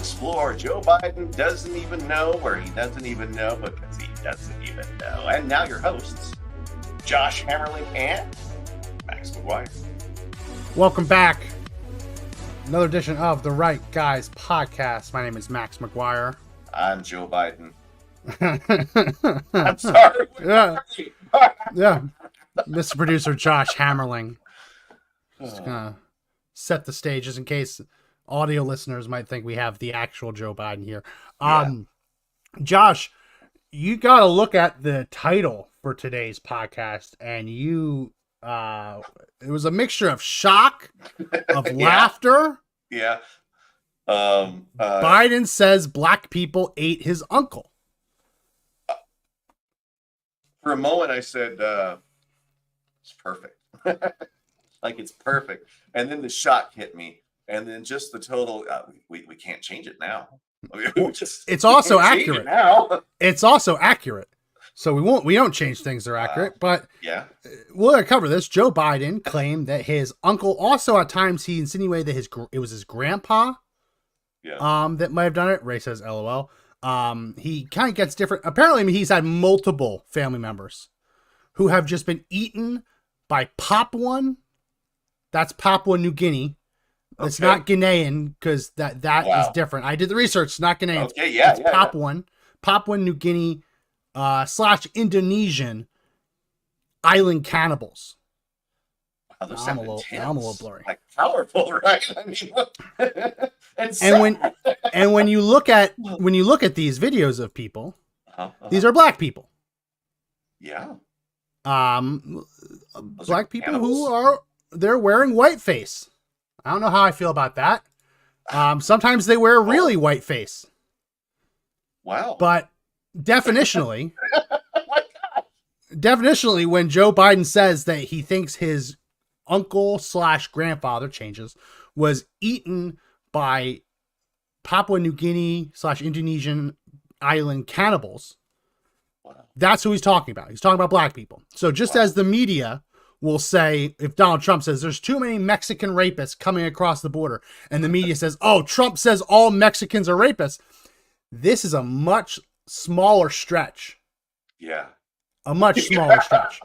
explore Joe Biden doesn't even know where he doesn't even know because he doesn't even know. And now your hosts, Josh Hammerling and Max McGuire. Welcome back. Another edition of the Right Guys podcast. My name is Max McGuire. I'm Joe Biden. I'm sorry. Yeah. Mr. Producer Josh Hammerling. Just gonna set the stage just in case audio listeners might think we have the actual Joe Biden here. Josh, you got to look at the title for today's podcast, and it was a mixture of shock, of laughter. Yeah. Biden says black people ate his uncle. For a moment, I said, it's perfect. Like, it's perfect. And then the shock hit me. And then just the total, we can't change it now. I mean, it's also accurate now. It's also accurate. So we don't change things that are accurate, but yeah, we'll cover this. Joe Biden claimed that his uncle, also at times he insinuated that it was his grandpa that might have done it. Ray says LOL. He kind of gets different. Apparently he's had multiple family members who have just been eaten by Papuan. That's Papua New Guinea. It's not Guinean because that is different. I did the research. It's not Guinean. Okay, it's Papuan. Papua New Guinea / Indonesian island cannibals. Wow, those I'm sound a little blurry. Like powerful, right? I mean, and when you look at these videos of people, these are black people. Yeah. Black people they're wearing whiteface. I don't know how I feel about that. Sometimes they wear a really white face. Wow. But definitionally, when Joe Biden says that he thinks his uncle / grandfather was eaten by Papua New Guinea / Indonesian island cannibals, that's who he's talking about. He's talking about black people. So just as the media will say, if Donald Trump says there's too many Mexican rapists coming across the border, and the media says, oh, Trump says all Mexicans are rapists, this is a much smaller stretch. Yeah. A much smaller stretch.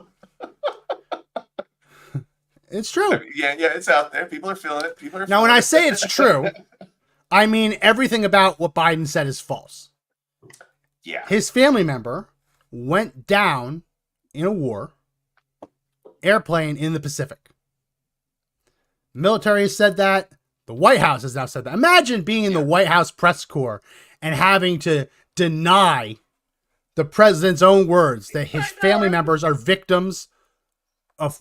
It's true. Yeah, it's out there. People are feeling it. Now, when I say it's true, I mean everything about what Biden said is false. Yeah. His family member went down in a war airplane in the Pacific. Military has said that. The White House has now said that. Imagine being in the White House press corps and having to deny the president's own words that his family members are victims of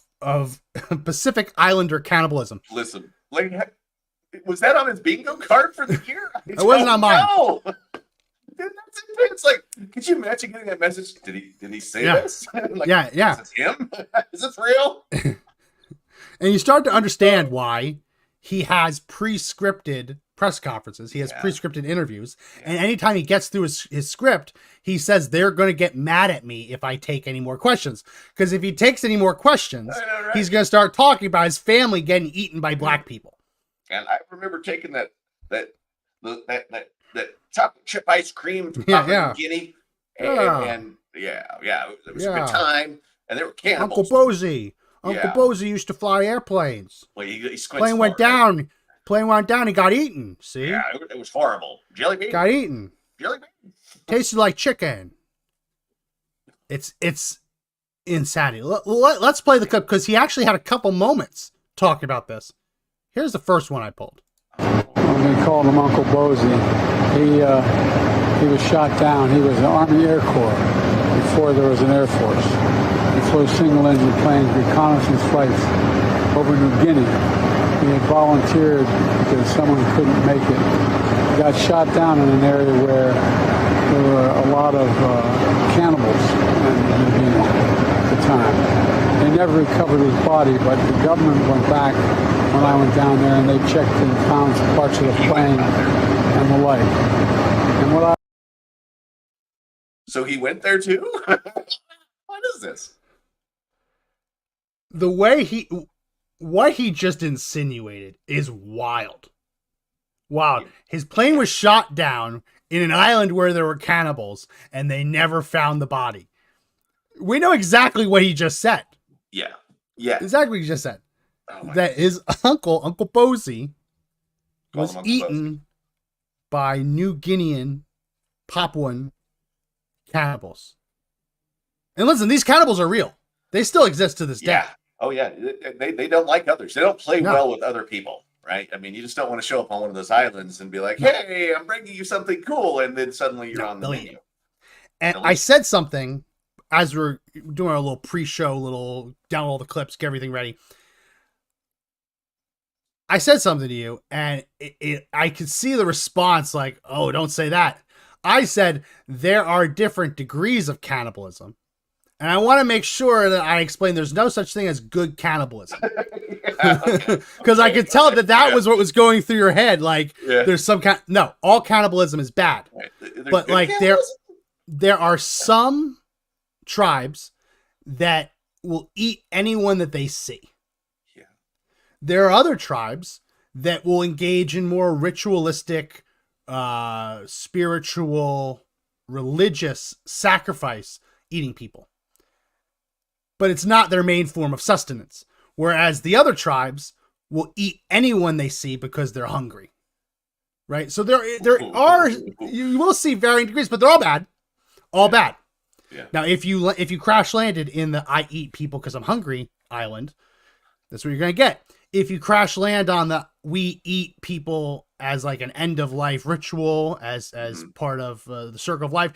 Pacific Islander cannibalism. Listen, like, was that on his bingo card for the year? It wasn't on mine. No. It's like, could you imagine getting that message? Did he say this? Like, yeah. Is this him? Is this real? And you start to understand why he has pre-scripted press conferences. He has pre-scripted interviews. And anytime he gets through his script, he says they're going to get mad at me if I take any more questions. Because if he takes any more questions, he's going to start talking about his family getting eaten by black people. And I remember taking that chocolate chip ice cream from Guinea. And it was a good time. And they were cannibals. Uncle Bozy. Uncle Bozy used to fly airplanes. Well, he plane went down. Plane went down. He got eaten. See? Yeah, it was horrible. Jelly bean. Got eaten. Jelly bean. Tasted like chicken. It's insanity. Let's play the clip because he actually had a couple moments talking about this. Here's the first one I pulled. They called him Uncle Bozy. He was shot down. He was an Army Air Corps before there was an Air Force. He flew single-engine planes, reconnaissance flights over New Guinea. He had volunteered because someone couldn't make it. He got shot down in an area where there were a lot of cannibals in New Guinea at the time. They never recovered his body, but the government went back when I went down there and they checked and found parts of the plane and the like. And So he went there too? What is this? The way what he just insinuated is wild. Wow. His plane was shot down in an island where there were cannibals, and they never found the body. We know exactly what he just said. Yeah. Yeah. Exactly what he just said. Oh my That his Uncle Bosie, Call was him Uncle eaten by New Guinean, Papuan cannibals. And listen, these cannibals are real. They still exist to this day. Yeah. Oh yeah. They don't like others. They don't play No. well with other people, right? I mean, you just don't want to show up on one of those islands and be like, "Hey, I'm bringing you something cool," and then suddenly you're No, on the they'll eat menu. you. And They'll I eat said something as we're doing our little pre-show, little download all the clips, get everything ready. I said something to you, and I could see the response like, "Oh, don't say that." I said there are different degrees of cannibalism, and I want to make sure that I explain there's no such thing as good cannibalism, because I could tell that was what was going through your head. Like, Yeah. there's some kind. No, all cannibalism is bad, Right. but like there are some tribes that will eat anyone that they see. Yeah. There are other tribes that will engage in more ritualistic, spiritual, religious sacrifice, eating people. But it's not their main form of sustenance. Whereas the other tribes will eat anyone they see because they're hungry. Right? So there are, you will see varying degrees, but they're all bad. All bad. Yeah. Now, if you crash landed in the I eat people because I'm hungry island, that's what you're going to get. If you crash land on the we eat people as like an end of life ritual, as part of the circle of life,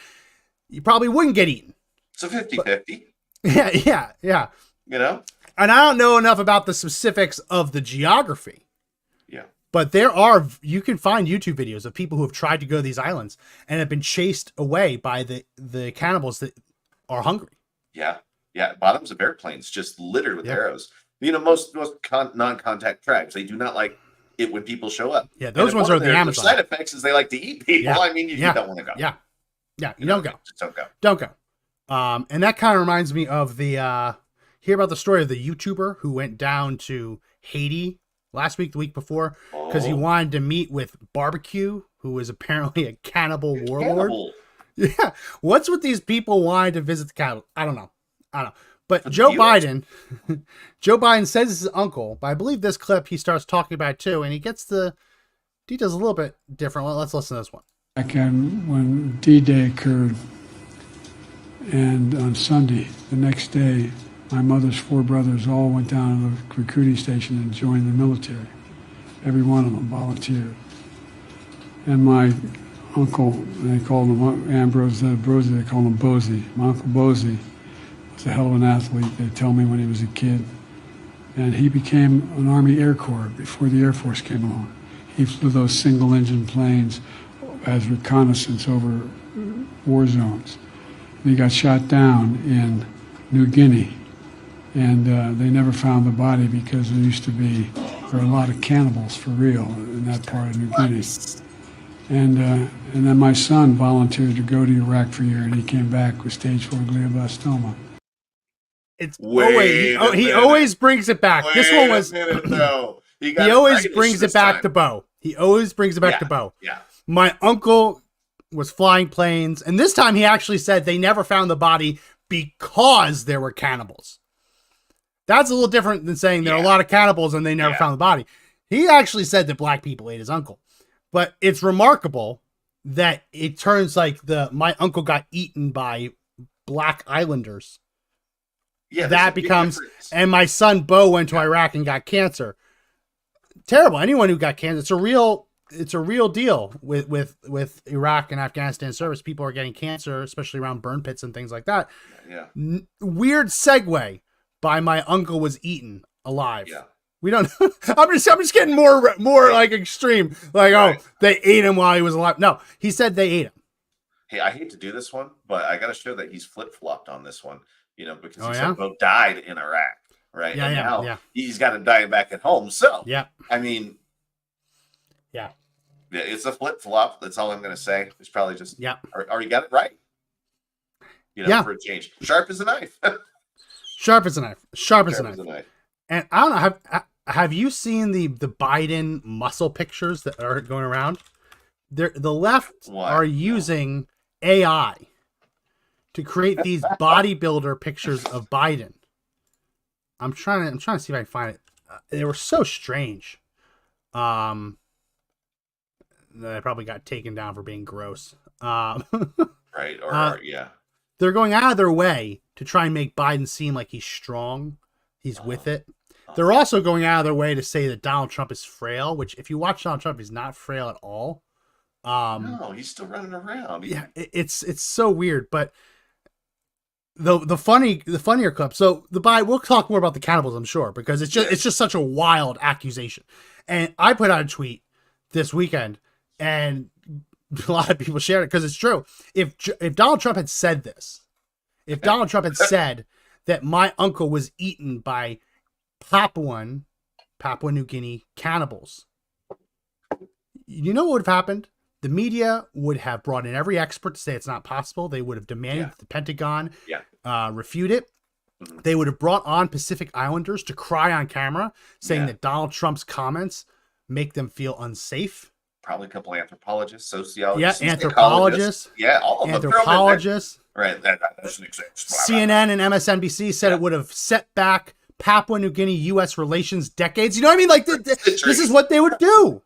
you probably wouldn't get eaten. It's a 50-50, Yeah. you know? And I don't know enough about the specifics of the geography. Yeah. But you can find YouTube videos of people who have tried to go to these islands and have been chased away by the cannibals that are hungry. Yeah. Yeah. Bottoms of airplanes just littered with Yeah. arrows. You know, most non-contact tribes, they do not like it when people show up. Yeah, those And ones one are of the their Amazon. side effects is they like to eat people. Yeah. I mean, you don't want to go. Yeah, you don't go. Just don't go. Don't go. And that kind of reminds me of hear about the story of the YouTuber who went down to Haiti last week, the week before, because he Oh. wanted to meet with Barbecue, who is apparently a cannibal warlord. Cannibal. Yeah. What's with these people wanting to visit the cattle? I don't know. But But Joe you- Biden says it's his uncle, but I believe this clip he starts talking about it too, and he gets the details a little bit different. Let's listen to this one. Back when D-Day occurred, and on Sunday, the next day, my mother's 4 brothers all went down to the recruiting station and joined the military. Every one of them volunteered. And my uncle, they called him Ambrose, they called him Bosie. My Uncle Bosie was a hell of an athlete, they tell me, when he was a kid. And he became an Army Air Corps before the Air Force came along. He flew those single-engine planes as reconnaissance over war zones. He got shot down in New Guinea, and they never found the body because there were a lot of cannibals for real in that part of New Guinea. And then my son volunteered to go to Iraq for a year, and he came back with stage 4 glioblastoma. It's Wait a he minute. always brings it back. This one was No. he always right brings this it back time. to Bo. He always brings it back Yeah. to Bo. Yeah. My uncle was flying planes, and this time he actually said they never found the body because there were cannibals. That's a little different than saying there are a Yeah. lot of cannibals and they never Yeah. found the body. He actually said that black people ate his uncle. But it's remarkable that it turns like my uncle got eaten by black islanders. Yeah, there's That a big becomes, difference. and my son Bo went to Iraq and got cancer. Terrible. Anyone who got cancer, it's a real deal with Iraq and Afghanistan service. People are getting cancer, especially around burn pits and things like that. Yeah. Weird segue by my uncle was eaten alive. Yeah. We don't. I'm just getting more like extreme. Like, Right. oh, they ate him while he was alive. No, he said they ate him. Hey, I hate to do this one, but I got to show that he's flip-flopped on this one, because Oh, he yeah? said Bo died in Iraq, right? Yeah, and yeah, now yeah. he's got to die back at home. So, Yeah, I mean, yeah, it's a flip-flop. That's all I'm going to say. It's probably just, yeah. or you got it right. Yeah. For a change. Sharp as a knife. Sharp as a knife. Sharp as a Sharp knife. as a knife. And I don't know. have you seen the Biden muscle pictures that are going around? The left What? are No. using AI to create these bodybuilder pictures of Biden. I'm trying to see if I can find it. They were so strange. That I probably got taken down for being gross. Right? Or yeah. They're going out of their way to try and make Biden seem like he's strong. He's with it. They're also going out of their way to say that Donald Trump is frail, which if you watch Donald Trump, he's not frail at all. No, he's still running around. Yeah, it's so weird. But the funnier clip. So we'll talk more about the cannibals, I'm sure, because it's just such a wild accusation. And I put out a tweet this weekend, and a lot of people shared it because it's true. If Donald Trump had said this, if Donald Trump had said that my uncle was eaten by Papua New Guinea cannibals, you know what would have happened? The media would have brought in every expert to say it's not possible. They would have demanded that the Pentagon refute it. Mm-hmm. They would have brought on Pacific Islanders to cry on camera, saying that Donald Trump's comments make them feel unsafe. Probably a couple anthropologists, sociologists, anthropologists. Yeah, all of them. Anthropologists. Right, that doesn't exist. CNN and MSNBC said it would have set back Papua New Guinea U.S. relations decades. You know what I mean? Like this is what they would do.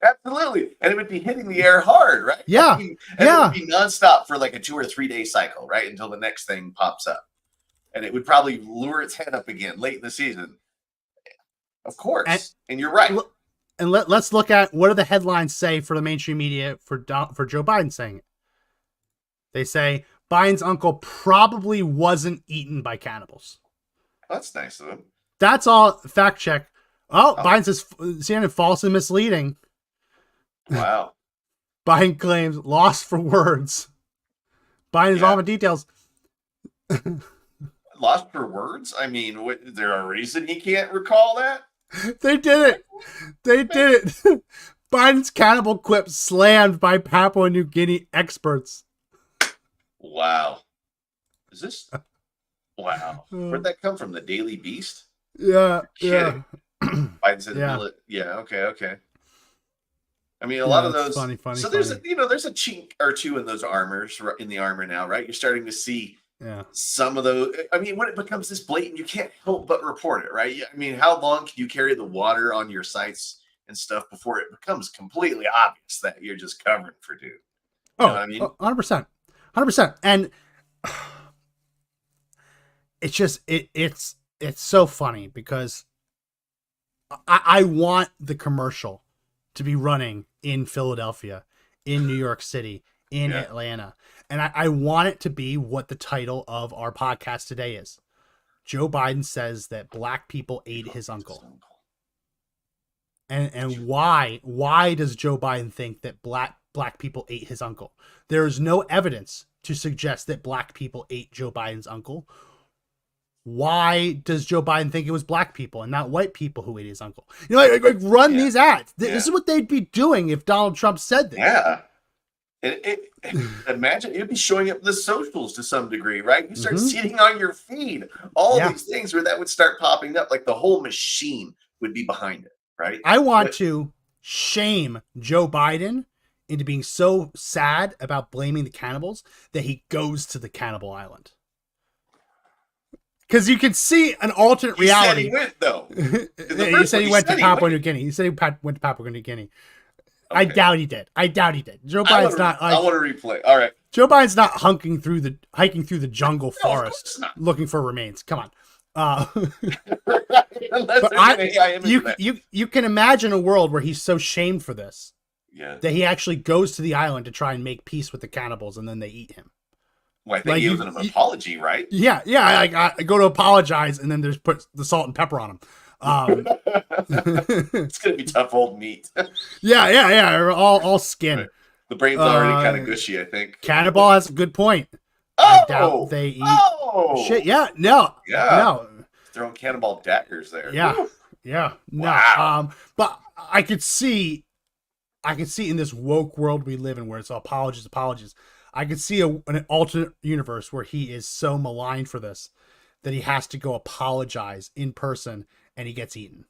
Absolutely. And it would be hitting the air hard, right? Yeah. And it would be nonstop for like a 2 or 3 day cycle, right? Until the next thing pops up. And it would probably lure its head up again late in the season. Of course. And you're right. And let's look at what do the headlines say for the mainstream media for Joe Biden saying it. They say Biden's uncle probably wasn't eaten by cannibals. That's nice of him. That's all. Fact check. Biden says CNN false and misleading. Wow. Biden claims lost for words. Biden's all the details. Lost for words? I mean, is there a reason he can't recall that? They did it. They did it. Biden's cannibal quip slammed by Papua New Guinea experts. Wow. Is this? Wow. Where'd that come from? The Daily Beast? Yeah. Yeah. Biden said, okay. I mean, a lot of those. Funny. So there's there's a chink or two in those armors in the armor now, right? You're starting to see some of those. I mean, when it becomes this blatant, you can't help but report it, right? I mean, how long can you carry the water on your sites and stuff before it becomes completely obvious that you're just covering for dude? You know what I mean? 100%. And it's just it's so funny because I want the commercial to be running in Philadelphia, in New York City, in Atlanta. And I want it to be what the title of our podcast today is. Joe Biden says that black people ate his uncle. And why does Joe Biden think that black people ate his uncle? There is no evidence to suggest that black people ate Joe Biden's uncle. Why does Joe Biden think it was black people and not white people who ate his uncle? You know, like run these ads. This is what they'd be doing if Donald Trump said this. Yeah. Imagine it'd be showing up in the socials to some degree, right? You start seeing on your feed all these things where that would start popping up, like the whole machine would be behind it, right? I want to shame Joe Biden into being so sad about blaming the cannibals that he goes to the cannibal island. Because you can see an alternate reality. He said he went, though. He said he went to Papua New Guinea. He said he went to Papua New Guinea. Okay. I doubt he did. Joe Biden's not. I want to replay. All right. Joe Biden's not hiking through the jungle forest looking for remains. Come on. But you can imagine a world where he's so shamed for this that he actually goes to the island to try and make peace with the cannibals, and then they eat him. Well, I think he owes him an apology, right? Yeah. I go to apologize, and then there's put the salt and pepper on him. It's gonna be tough old meat. Yeah. All skin. Right. The brain's already kind of gushy, I think. Cannibal has a good point. I doubt they eat shit. No. Throwing cannibal daggers there. Yeah. No. Wow. But I could see in this woke world we live in where it's all apologies. I could see an alternate universe where he is so maligned for this that he has to go apologize in person and he gets eaten.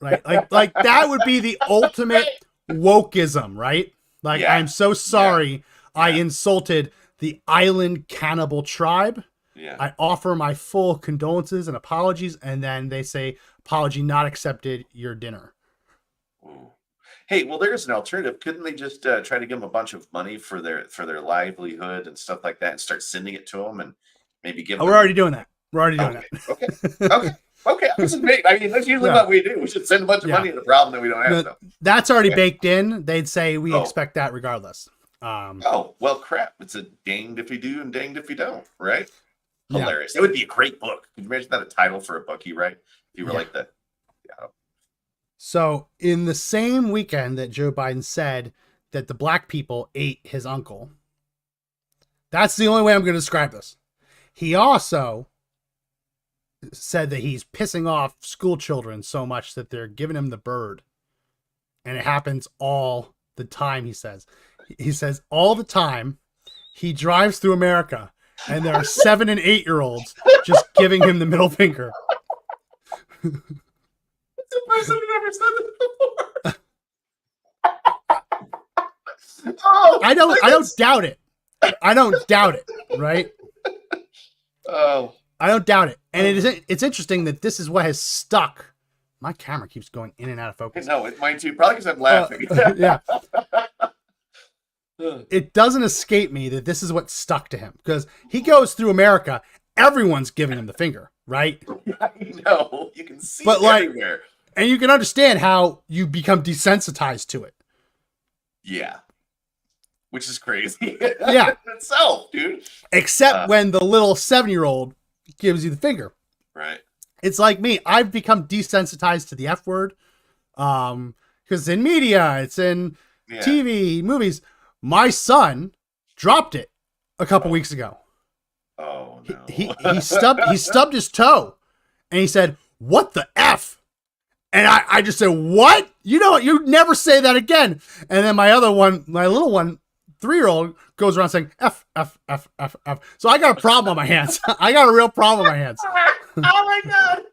right? Like that would be the ultimate wokeism, right? Like, Yeah. I'm so sorry I Yeah. insulted the island cannibal tribe. Yeah. I offer my full condolences and apologies, and then they say, apology not accepted, your dinner. Ooh. Hey, well, there's an alternative. Couldn't they just try to give them a bunch of money for their livelihood and stuff like that, and start sending it to them, and maybe give Oh, them? we're already doing that. We're already doing Okay. that. Okay. Okay. I mean, that's usually Yeah. what we do. We should send a bunch of Yeah. money to the problem that we don't have. No, though. that's already Okay. baked in. They'd say we Oh. expect that regardless. Oh, well, crap. It's a danged if you do and danged if you don't, right? Yeah. Hilarious. It would be a great book. Could you imagine that a title for a book you write? If you were Yeah. like the. So, in the same weekend that Joe Biden said that the black people ate his uncle, that's the only way I'm going to describe this. He also said that he's pissing off school children so much that they're giving him the bird. And it happens all the time, he says. He says all the time he drives through America and there are 7 and 8-year-olds just giving him the middle finger. It's the person who never said this before. Oh, I don't doubt it. I don't doubt it, right? Oh, I don't doubt it. And it's interesting that this is what has stuck. My camera keeps going in and out of focus. no, it's mine too. Probably because I'm laughing. Yeah. It doesn't escape me that this is what stuck to him because he goes through America. Everyone's giving him the finger, right? I know. You can see But, it like- everywhere. And you can understand how you become desensitized to it. Yeah. Which is crazy. Yeah. In itself, dude. Except when the little 7-year-old gives you the finger. Right. It's like me. I've become desensitized to the F word. Because it's in media, it's in Yeah. TV, movies. My son dropped it a couple weeks ago. Oh no. He stubbed his toe, and he said, "What the F?" And I just said, "What? You know what? You never say that again." And then my other one, my little one, 3-year-old, goes around saying F F F F F. So I got a problem on my hands. I got a real problem on my hands. Oh my god.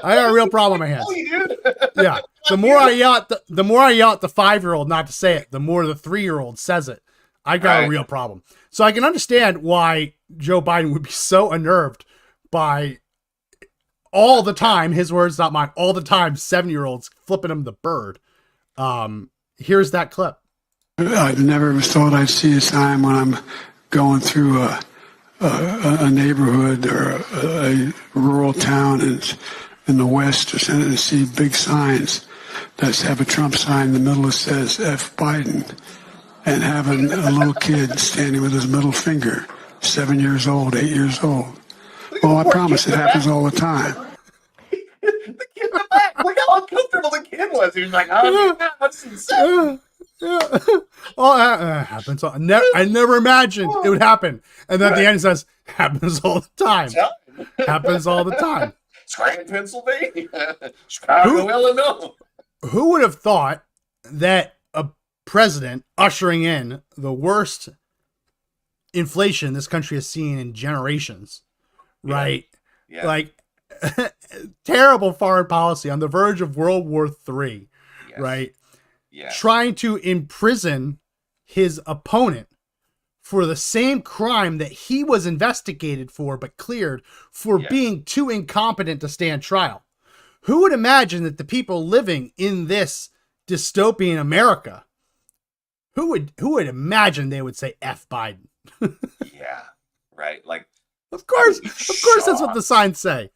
I got a real problem on my hands. Oh, dude. Yeah. The more I yell at the more I yell at the 5-year-old not to say it, the more the 3-year-old says it. I got a Right. real problem. So I can understand why Joe Biden would be so unnerved by all the time, his words, not mine, all the time, 7-year-olds flipping him the bird. Here's that clip. I never thought I'd see a time when I'm going through a neighborhood or a rural town in the West or something and see big signs that have a Trump sign in the middle that says F. Biden, and having a little kid standing with his middle finger, 7 years old, 8 years old. Oh, I promise it happens all the time. The kid in the back. Look how uncomfortable the kid was. He was like, oh, that's insane. Oh, that happens. I never imagined it would happen. And then at the end it says, happens all the time. Happens all the time. Scranton, Pennsylvania. Chicago, Illinois. Who would have thought that a president ushering in the worst inflation this country has seen in generations, right? Yeah. Like terrible foreign policy on the verge of World War III, Yes. right? Yeah. Trying to imprison his opponent for the same crime that he was investigated for but cleared for Yeah. being too incompetent to stand trial. Who would imagine that the people living in this dystopian America, who would imagine they would say F Biden? Yeah. Right. Like, Of course be that's what the signs say.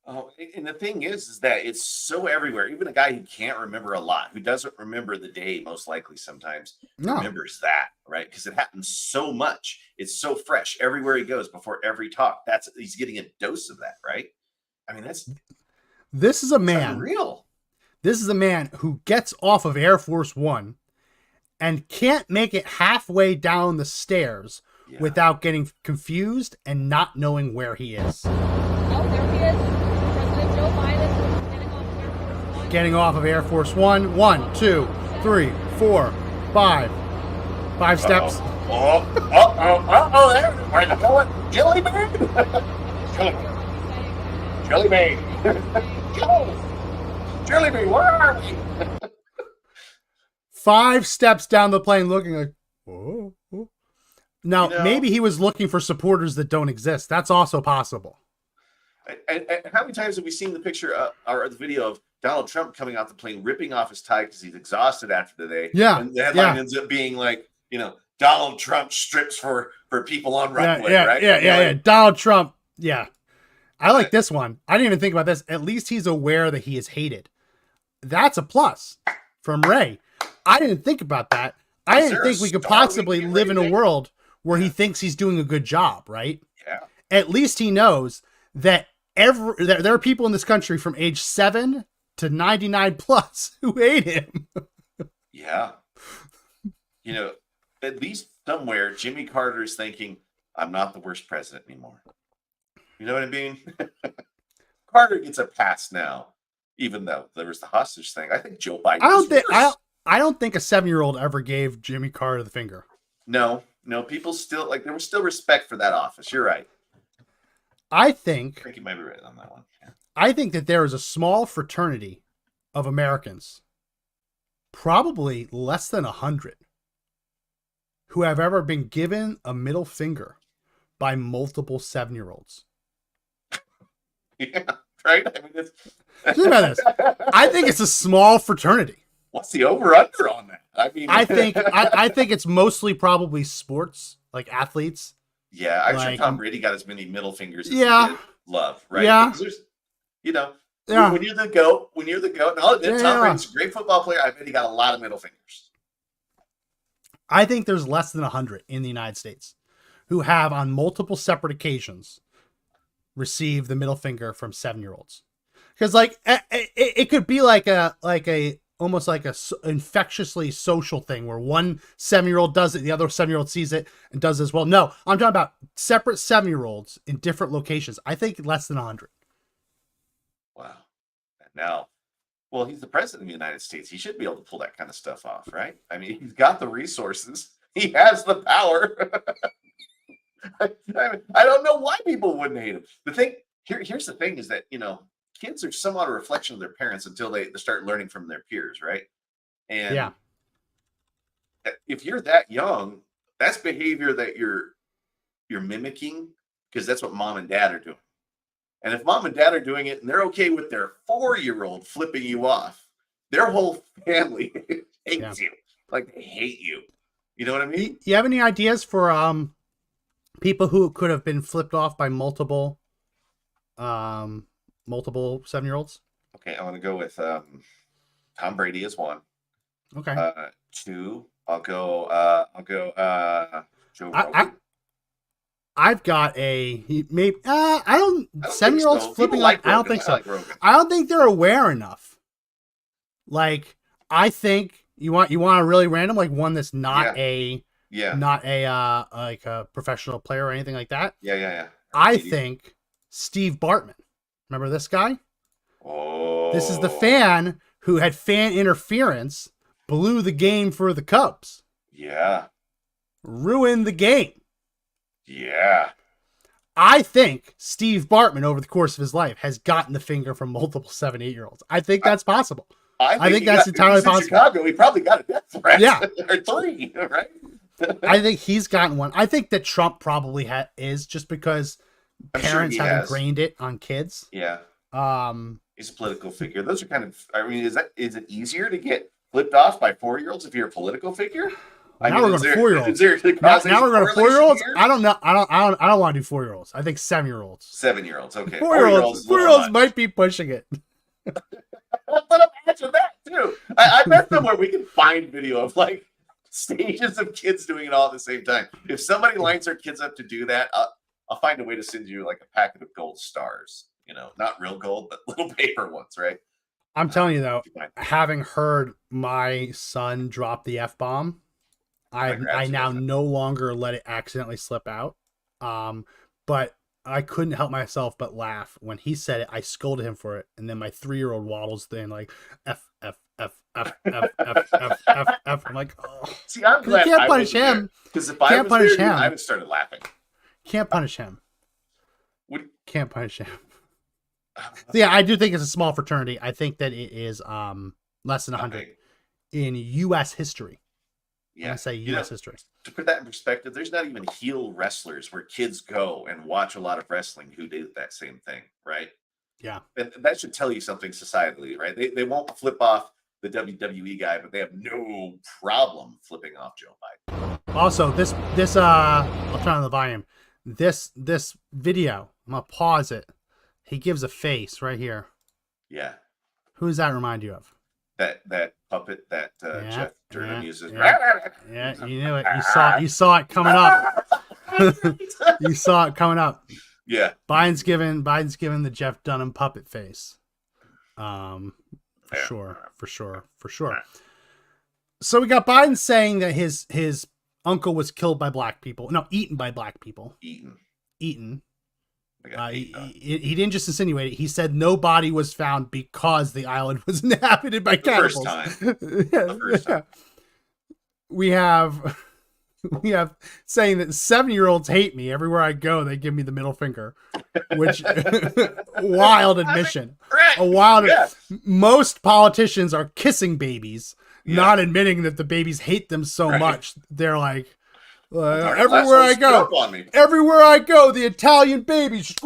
oh, and the thing is that it's so everywhere. Even a guy who can't remember a lot, who doesn't remember the day, most likely sometimes No. remembers that, right? Because it happens so much. It's so fresh everywhere he goes before every talk. He's getting a dose of that, right? I mean, that's This is a man. unreal. This is a man who gets off of Air Force One and can't make it halfway down the stairs Yeah. without getting confused and not knowing where he is. Oh, there he is. President Joe Biden getting off Air Force One. Getting off of Air Force One. 1, 2, 3, 4, 5. 5 steps. There. Where the hell is Jelly Bean? Jelly Bean. Jelly Bean. Joe. Jellybean, where are we? 5 steps down the plane looking like, oh. Now, You know- maybe he was looking for supporters that don't exist. That's also possible. And how many times have we seen the picture or the video of Donald Trump coming out the plane, ripping off his tie because he's exhausted after the day? Yeah, And the headline yeah. ends up being like, Donald Trump strips for people on runway, yeah, right? yeah, And you're yeah, like, yeah. Donald Trump. Yeah. I like this one. I didn't even think about this. At least he's aware that he is hated. That's a plus from Ray. I didn't think about that. I Is didn't there a think we could star we possibly can live in a rate? world where he thinks he's doing a good job, right? Yeah. At least he knows that there are people in this country from age 7 to 99 plus who hate him. Yeah. At least somewhere Jimmy Carter is thinking, I'm not the worst president anymore. You know what I mean? Carter gets a pass now, even though there was the hostage thing. I think Joe Biden. I don't think a 7-year-old ever gave Jimmy Carter the finger. No, people still there was still respect for that office. You're right. I think You might be right on that one. Yeah. I think that there is a small fraternity of Americans, probably less than 100, who have ever been given a middle finger by multiple 7-year-olds. Yeah, right. I mean, Think about this. I think it's a small fraternity. What's the over under on that? I mean, I think it's mostly probably sports, like athletes. yeah, I'm like- sure Tom Brady got as many middle fingers as Yeah. he did love, right? Yeah. Because there's, Yeah. when you're the GOAT, and I'll admit, Tom Yeah. Brady's a great football player. I bet he got a lot of middle fingers. I think there's less than 100 in the United States who have, on multiple separate occasions, received the middle finger from 7-year-olds. Because it could be like a almost like a infectiously social thing where one 7-year-old does it, the other 7-year-old sees it and does it as well. No, I'm talking about separate 7-year-olds in different locations. I think less than 100. Wow. And now, well, he's the president of the United States. He should be able to pull that kind of stuff off, right? I mean, he's got the resources. He has the power. I don't know why people wouldn't hate him. The thing here's the thing is that kids are somewhat a reflection of their parents until they start learning from their peers, right? And Yeah. if you're that young, that's behavior that you're mimicking because that's what mom and dad are doing. And if mom and dad are doing it and they're okay with their 4-year-old flipping you off, their whole family hates you. Like they hate you. You know what I mean? You have any ideas for people who could have been flipped off by multiple 7-year-olds? Okay, I'm gonna go with Tom Brady as one. Okay. 2, I'll go Joe I- Rogan. I've got I don't I don't think 7-year-olds so. flipping People off. like I don't Rogan. think so. like Rogan. I don't think they're aware enough. Like, I think you want a really random, like one that's not Yeah. like a professional player or anything like that. Yeah. I Katie. think Steve Bartman. Remember this guy? Oh, This is the fan who had fan interference, blew the game for the Cubs, Yeah. ruined the game. Yeah. I think Steve Bartman, over the course of his life, has gotten the finger from multiple 7, 8-year-olds. I think that's possible. I think that's entirely if he's in possible. Chicago, he probably got a death threat. Yeah. or 3, right? I think he's gotten one. I think that Trump probably is just because I'm sure parents he have has. ingrained it on kids. Yeah. Um, He's a political figure. Those are kind of. I mean, is it easier to get flipped off by 4-year-olds if you're a political figure? Now we're going to 4-year-olds. Now we're going to 4-year-olds. I don't know. I don't want to do 4-year-olds. I think 7-year-olds. 7-year-olds. Okay. 4-year-olds. 4-year-olds might be pushing it. But imagine that too. I bet somewhere we can find video of like stages of kids doing it all at the same time. If somebody lines their kids up to do that, I'll find a way to send you like a packet of gold stars. Not real gold, but little paper ones, right? I'm telling you though, having heard my son drop the F-bomb, I now no longer let it accidentally slip out. But I couldn't help myself but laugh when he said it. I scolded him for it, and then my 3-year-old waddles in like F F F F F F F F F. I'm like, oh. See, I'm glad You can't I punish wasn't him. because if I Can't was punish there, him. I would have started laughing. Can't punish him. Would- Can't punish him. yeah, I do think it's a small fraternity. I think that it is less than 100 Okay. in U.S. history. When Yeah. I say You know, U.S. history. to put that in perspective, there's not even heel wrestlers where kids go and watch a lot of wrestling who do that same thing, right? Yeah. And that should tell you something societally, right? They won't flip off the WWE guy, but they have no problem flipping off Joe Biden. Also, this I'll turn on the volume. This video, I'm gonna pause it. He gives a face right here. Yeah. Who does that remind you of? That puppet that Yeah, Jeff Durham yeah, uses. Yeah, you knew it. You saw it coming up. You saw it coming up. Yeah. Biden's given the Jeff Dunham puppet face. For Yeah. sure. So we got Biden saying that his uncle was killed by black people. No, eaten by black people. Eaten. I got He, beat up. he didn't just insinuate it. He said no body was found because the island was inhabited by The first cannibals. time. The first time. We have saying that 7-year-olds hate me. Everywhere I go, they give me the middle finger, which wild admission. Correct. A wild. Yeah. Most politicians are kissing babies, Yeah. not admitting that the babies hate them so Right. much. They're like, Last everywhere one I stood go, up on me. everywhere I go, the Italian babies. Just,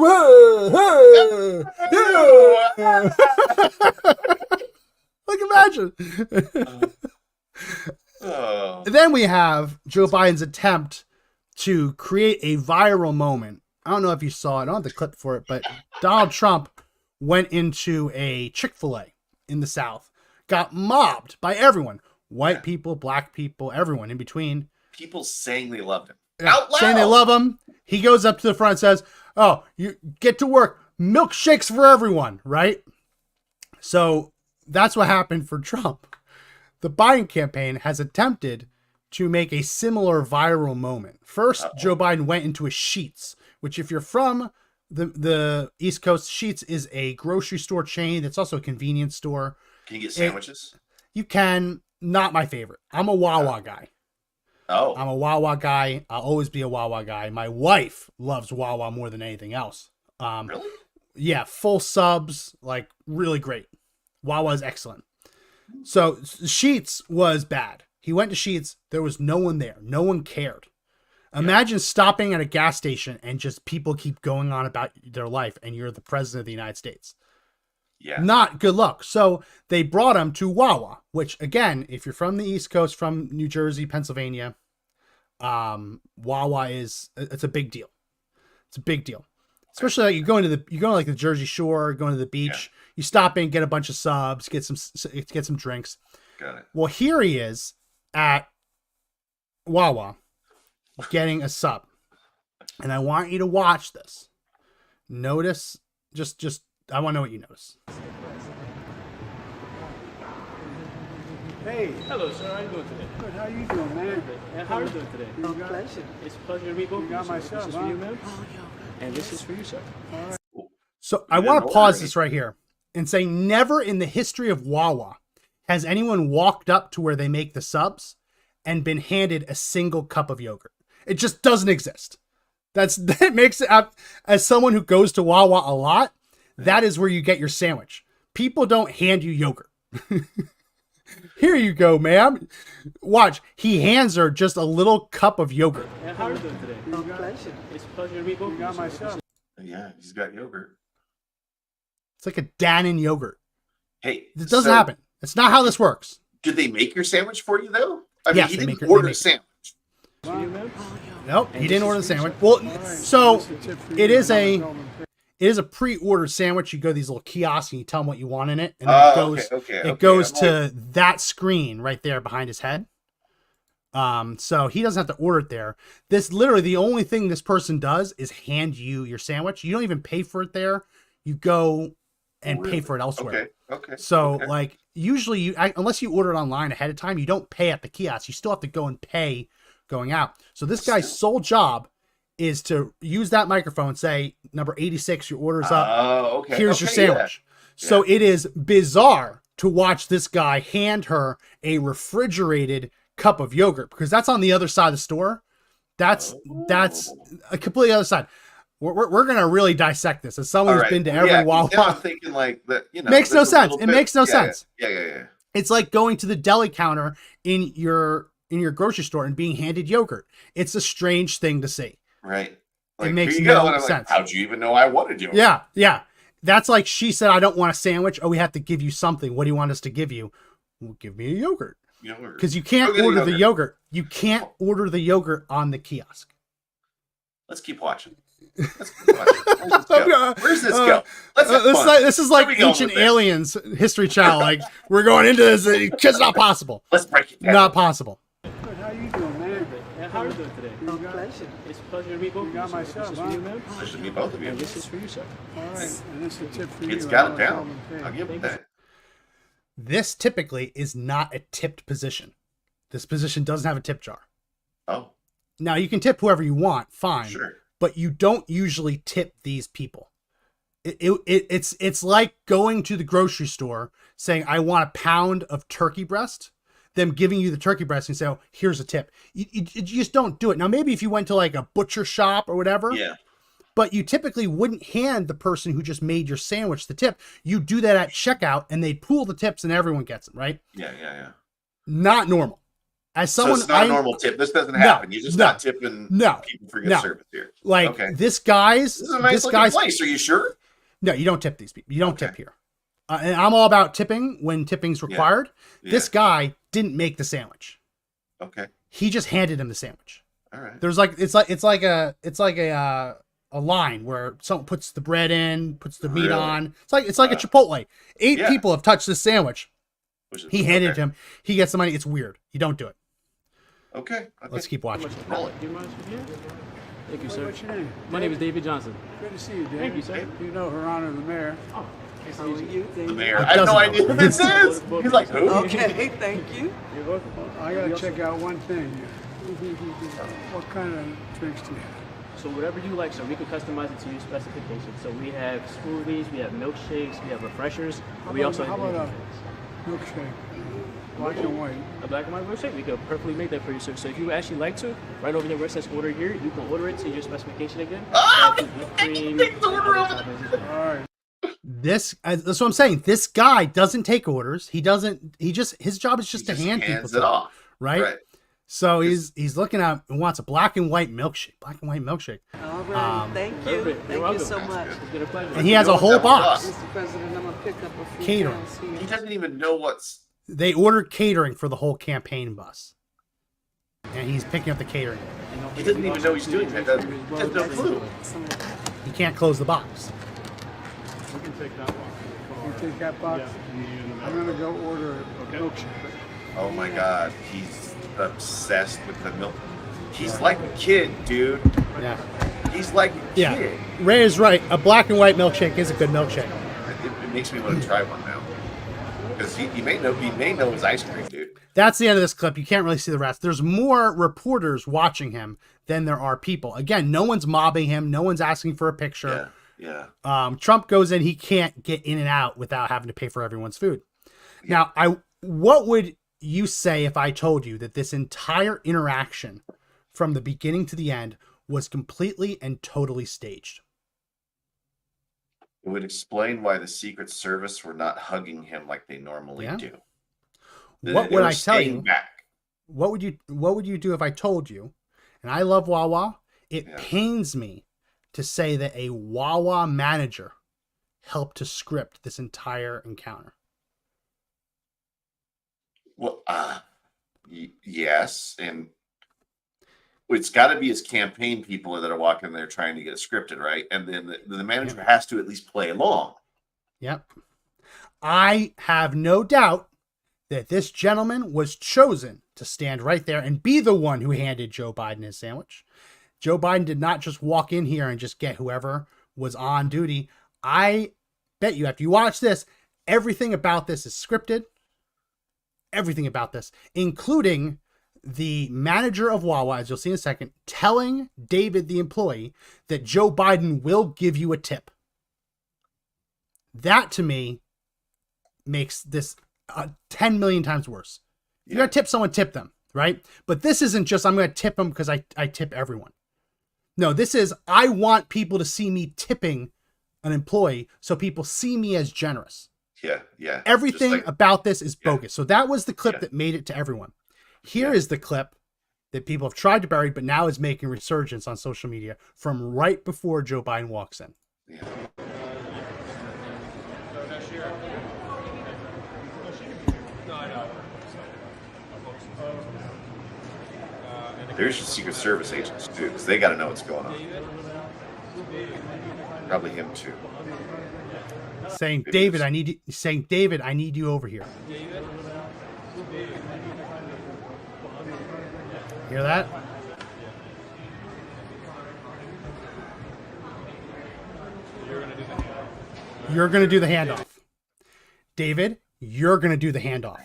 like imagine. Oh. Then we have Joe Biden's attempt to create a viral moment. I don't know if you saw it. I don't have the clip for it, but Donald Trump went into a Chick-fil-A in the South, got mobbed by everyone. White people, black people, everyone in between. People saying they loved him. Yeah, Out loud. saying they love him. He goes up to the front and says, "Oh, you get to work. Milkshakes for everyone," right? So that's what happened for Trump. The Biden campaign has attempted to make a similar viral moment. First, Joe Biden went into a Sheetz, which if you're from the East Coast, Sheetz is a grocery store chain. That's also a convenience store. Can you get sandwiches? You can, not my favorite. I'm a Wawa guy. Oh. I'm a Wawa guy. I'll always be a Wawa guy. My wife loves Wawa more than anything else. Really? Yeah, full subs, like really great. Wawa is excellent. So Sheetz was bad. He went to Sheetz. There was no one there. No one cared. Imagine stopping at a gas station and just people keep going on about their life and you're the president of the United States. Yeah. Not good luck. So they brought him to Wawa, which again, if you're from the East Coast, from New Jersey, Pennsylvania, Wawa it's a big deal. It's a big deal. Especially like you're going to like the Jersey Shore, going to the beach, you stop in, get a bunch of subs, get some drinks. Got it. Well, here he is at Wawa getting a sub. And I want you to watch this. Notice, just I want to know what you notice. Hey, Hello, sir. How are you doing today? good. How you doing, man? And how are you doing today? It's a pleasure to meet both of you. got sir. myself, This is for huh? you, ma'am. And this is for you, sir. So I You want didn't to pause order this right here and say never in the history of Wawa has anyone walked up to where they make the subs and been handed a single cup of yogurt. It just doesn't exist. That makes it, as someone who goes to Wawa a lot, that is where you get your sandwich. People don't hand you yogurt. Here you go, ma'am. Watch. He hands her just a little cup of yogurt. And how are you doing today? It's a pleasure to meet both of you. got sir. myself. Yeah, he's got yogurt. It's like a Dannon yogurt. Hey, It doesn't so happen. It's not how this works. Did they make your sandwich for you though? I Yes, mean, they he make didn't it- order they a make it. sandwich. For you, ma'am. Nope, he And didn't this order the is for you, sandwich. sir. Well, so That's a tip for it you. is a It is a pre-ordered sandwich. You go to these little kiosks and you tell them what you want in it, and then it goes okay. goes I'm to that screen right there behind his head. So he doesn't have to order it there. This literally the only thing this person does is hand you your sandwich. You don't even pay for it there. You go and pay for it elsewhere. Okay. So okay. like usually unless you order it online ahead of time, you don't pay at the kiosk. You still have to go and pay going out. So this guy's sole job is to use that microphone, say number 86, your order's up. Oh, okay. Here's your Okay, yeah. sandwich. So it is bizarre to watch this guy hand her a refrigerated cup of yogurt because that's on the other side of the store. That's a completely other side. we're gonna really dissect this as someone All who's right. been to Yeah, every 'cause now I'm Wawa. thinking like that, Makes no there's a sense. little It bit- makes no yeah, sense. Yeah. It's like going to the deli counter in your grocery store and being handed yogurt. It's a strange thing to see. Right. Like, makes here you go. no And I'm sense. like, how'd you even know I wanted you? Yeah. That's like she said, I don't want a sandwich. Oh, we have to give you something. What do you want us to give you? Well, give me a yogurt. Because you can't Go get a order the yogurt. yogurt. You can't order the yogurt on the kiosk. Let's keep watching. Where's this go? Where's this go? Let's have fun. This is Where like we going Ancient with this? Aliens History Channel. Like, we're going into this. It's not possible. Let's break it down. Not possible. Good. How you doing, man? And how are you doing today? Pleasure. It's a pleasure to meet both You of got you, sir. myself, This is huh? for you, ma'am. Pleasure to meet both of you. And this is for you, sir. All right. And this is a tip for you. It's I got know it it's down. all I'll give it that. This typically is not a tipped position. This position doesn't have a tip jar. Oh, Now, you can tip whoever you want, fine. sure. But you don't usually tip these people. It's like going to the grocery store saying, I want a pound of turkey breast, them giving you the turkey breast and say, oh, here's a tip. You just don't do it. Now, maybe if you went to like a butcher shop or whatever, Yeah. but you typically wouldn't hand the person who just made your sandwich the tip. You do that at checkout and they pool the tips and everyone gets them, right? Yeah. Not normal. As So someone, it's not a normal tip. This doesn't happen. You're just not tipping people for good service here. Like Okay. this guy's, This is a nice looking place. Are you sure? No, you don't tip these people. You don't Okay. tip here. And I'm all about tipping when tipping's required. Yeah. This guy didn't make the sandwich. Okay. He just handed him the sandwich. All right. There's like it's like a line where someone puts the bread in, puts the meat Really? on. It's like a Chipotle. 8 Yeah. people have touched this sandwich. Which is- He handed it to okay. him. He gets the money. It's weird. You don't do it. Okay. Let's keep watching. Roll it. Do you mind? Yeah. Thank you, sir. What's your name? My name is David Johnson. Good to see you, David. Thank you, sir. You know Her Honor the Mayor. Oh, nice to How are meet you. you? The Thank mayor. you. I have no doesn't idea know. who this is. He's like, who? Okay, thank you. You're welcome. I got to check out one thing here. What kind of drinks do you have? So whatever you like, sir, we can customize it to your specifications. So we have smoothies, we have milkshakes, we have refreshers, and we also How have about energy a drinks. milkshake? Black and white. A black and white milkshake, we could perfectly make that for you, sir. So if you would actually like to, right over there where it says order here, you can order it to your specification again. Add whipped cream, take the order other of it. toppings as well. All right. That's what I'm saying. This guy doesn't take orders. He just his job is just He to hand people hands it stuff, off. right? Right. So he's looking at and wants a black and white milkshake. Black and white milkshake. All right, thank you. Perfect. You're Thank you welcome. so That's much. good. It's been a pleasure. And he has a Doing whole that with box. us. Mr. President, I'm gonna pick up a few Catering. pounds here. He doesn't even know what's. They ordered catering for the whole campaign bus. And he's picking up the catering. He doesn't even know he's doing that. He has no clue. He can't close the box. You take that box? I'm going to go order a milkshake. Oh my God. He's obsessed with the milk. He's like a kid, dude. Yeah. He's like a Yeah. kid. Ray is right. A black and white milkshake is a good milkshake. It makes me want to try one now. Because he may know his ice cream, dude. That's the end of this clip. You can't really see the rest. There's more reporters watching him than there are people. Again, no one's mobbing him. No one's asking for a picture. Yeah. Trump goes in. He can't get in and out without having to pay for everyone's food. Now, what would you say if I told you that this entire interaction from the beginning to the end was completely and totally staged? It would explain why the Secret Service were not hugging him like they normally Yeah. do. What They would were I tell staying you? Back. What would you do if I told you? And I love Wawa. It Yeah. pains me to say that a Wawa manager helped to script this entire encounter. Well, yes, and it's got to be his campaign people that are walking there trying to get it scripted, right? And then the manager has to at least play along. Yep. I have no doubt that this gentleman was chosen to stand right there and be the one who handed Joe Biden his sandwich. Joe Biden did not just walk in here and just get whoever was on duty. I bet you, after you watch this, everything about this is scripted. Everything about this, including the manager of Wawa, as you'll see in a second, telling David, the employee, that Joe Biden will give you a tip. That, to me, makes this 10 million times worse. If you're going to tip someone, tip them, right? But this isn't just, I'm going to tip them because I tip everyone. No, this is, I want people to see me tipping an employee so people see me as generous. Yeah, yeah. Everything Just like- about this is Yeah. bogus. So that was the clip Yeah. that made it to everyone. Here Yeah. is the clip that people have tried to bury, but now is making resurgence on social media from right before Joe Biden walks in. yeah. There's your Secret Service agents too, because they got to know what's going on. Probably him too. Saying, It David, is. I need you, saying, David, I need you over here. Hear that? You're going to do the handoff. David, you're going to do the handoff.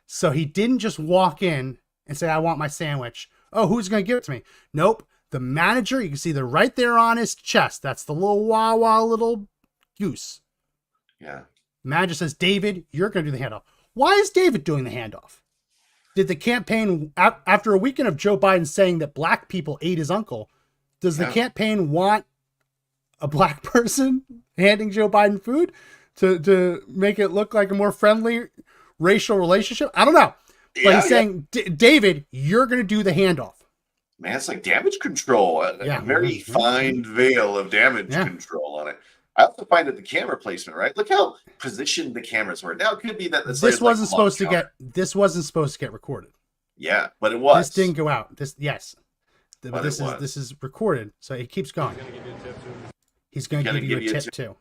So he didn't just walk in and say, I want my sandwich. Oh, who's going to give it to me? Nope. The manager, you can see they're right there on his chest. That's the little Wawa little goose. Yeah. Manager says, David, you're going to do the handoff. Why is David doing the handoff? Did the campaign, after a weekend of Joe Biden saying that black people ate his uncle, does the Yeah. campaign want a black person handing Joe Biden food to make it look like a more friendly racial relationship? I don't know. But Yeah, he's saying, David, you're going to do the handoff. Man, it's like damage control. Yeah. A very fine veil of damage Yeah. control on it. I also find that the camera placement, right? Look how positioned the cameras were. Now it could be that This wasn't supposed to get recorded. Yeah, but it was. This didn't go out. Yes. But But this it is was. this is recorded, so it keeps going. He's going to Gonna give you a give you a tip too.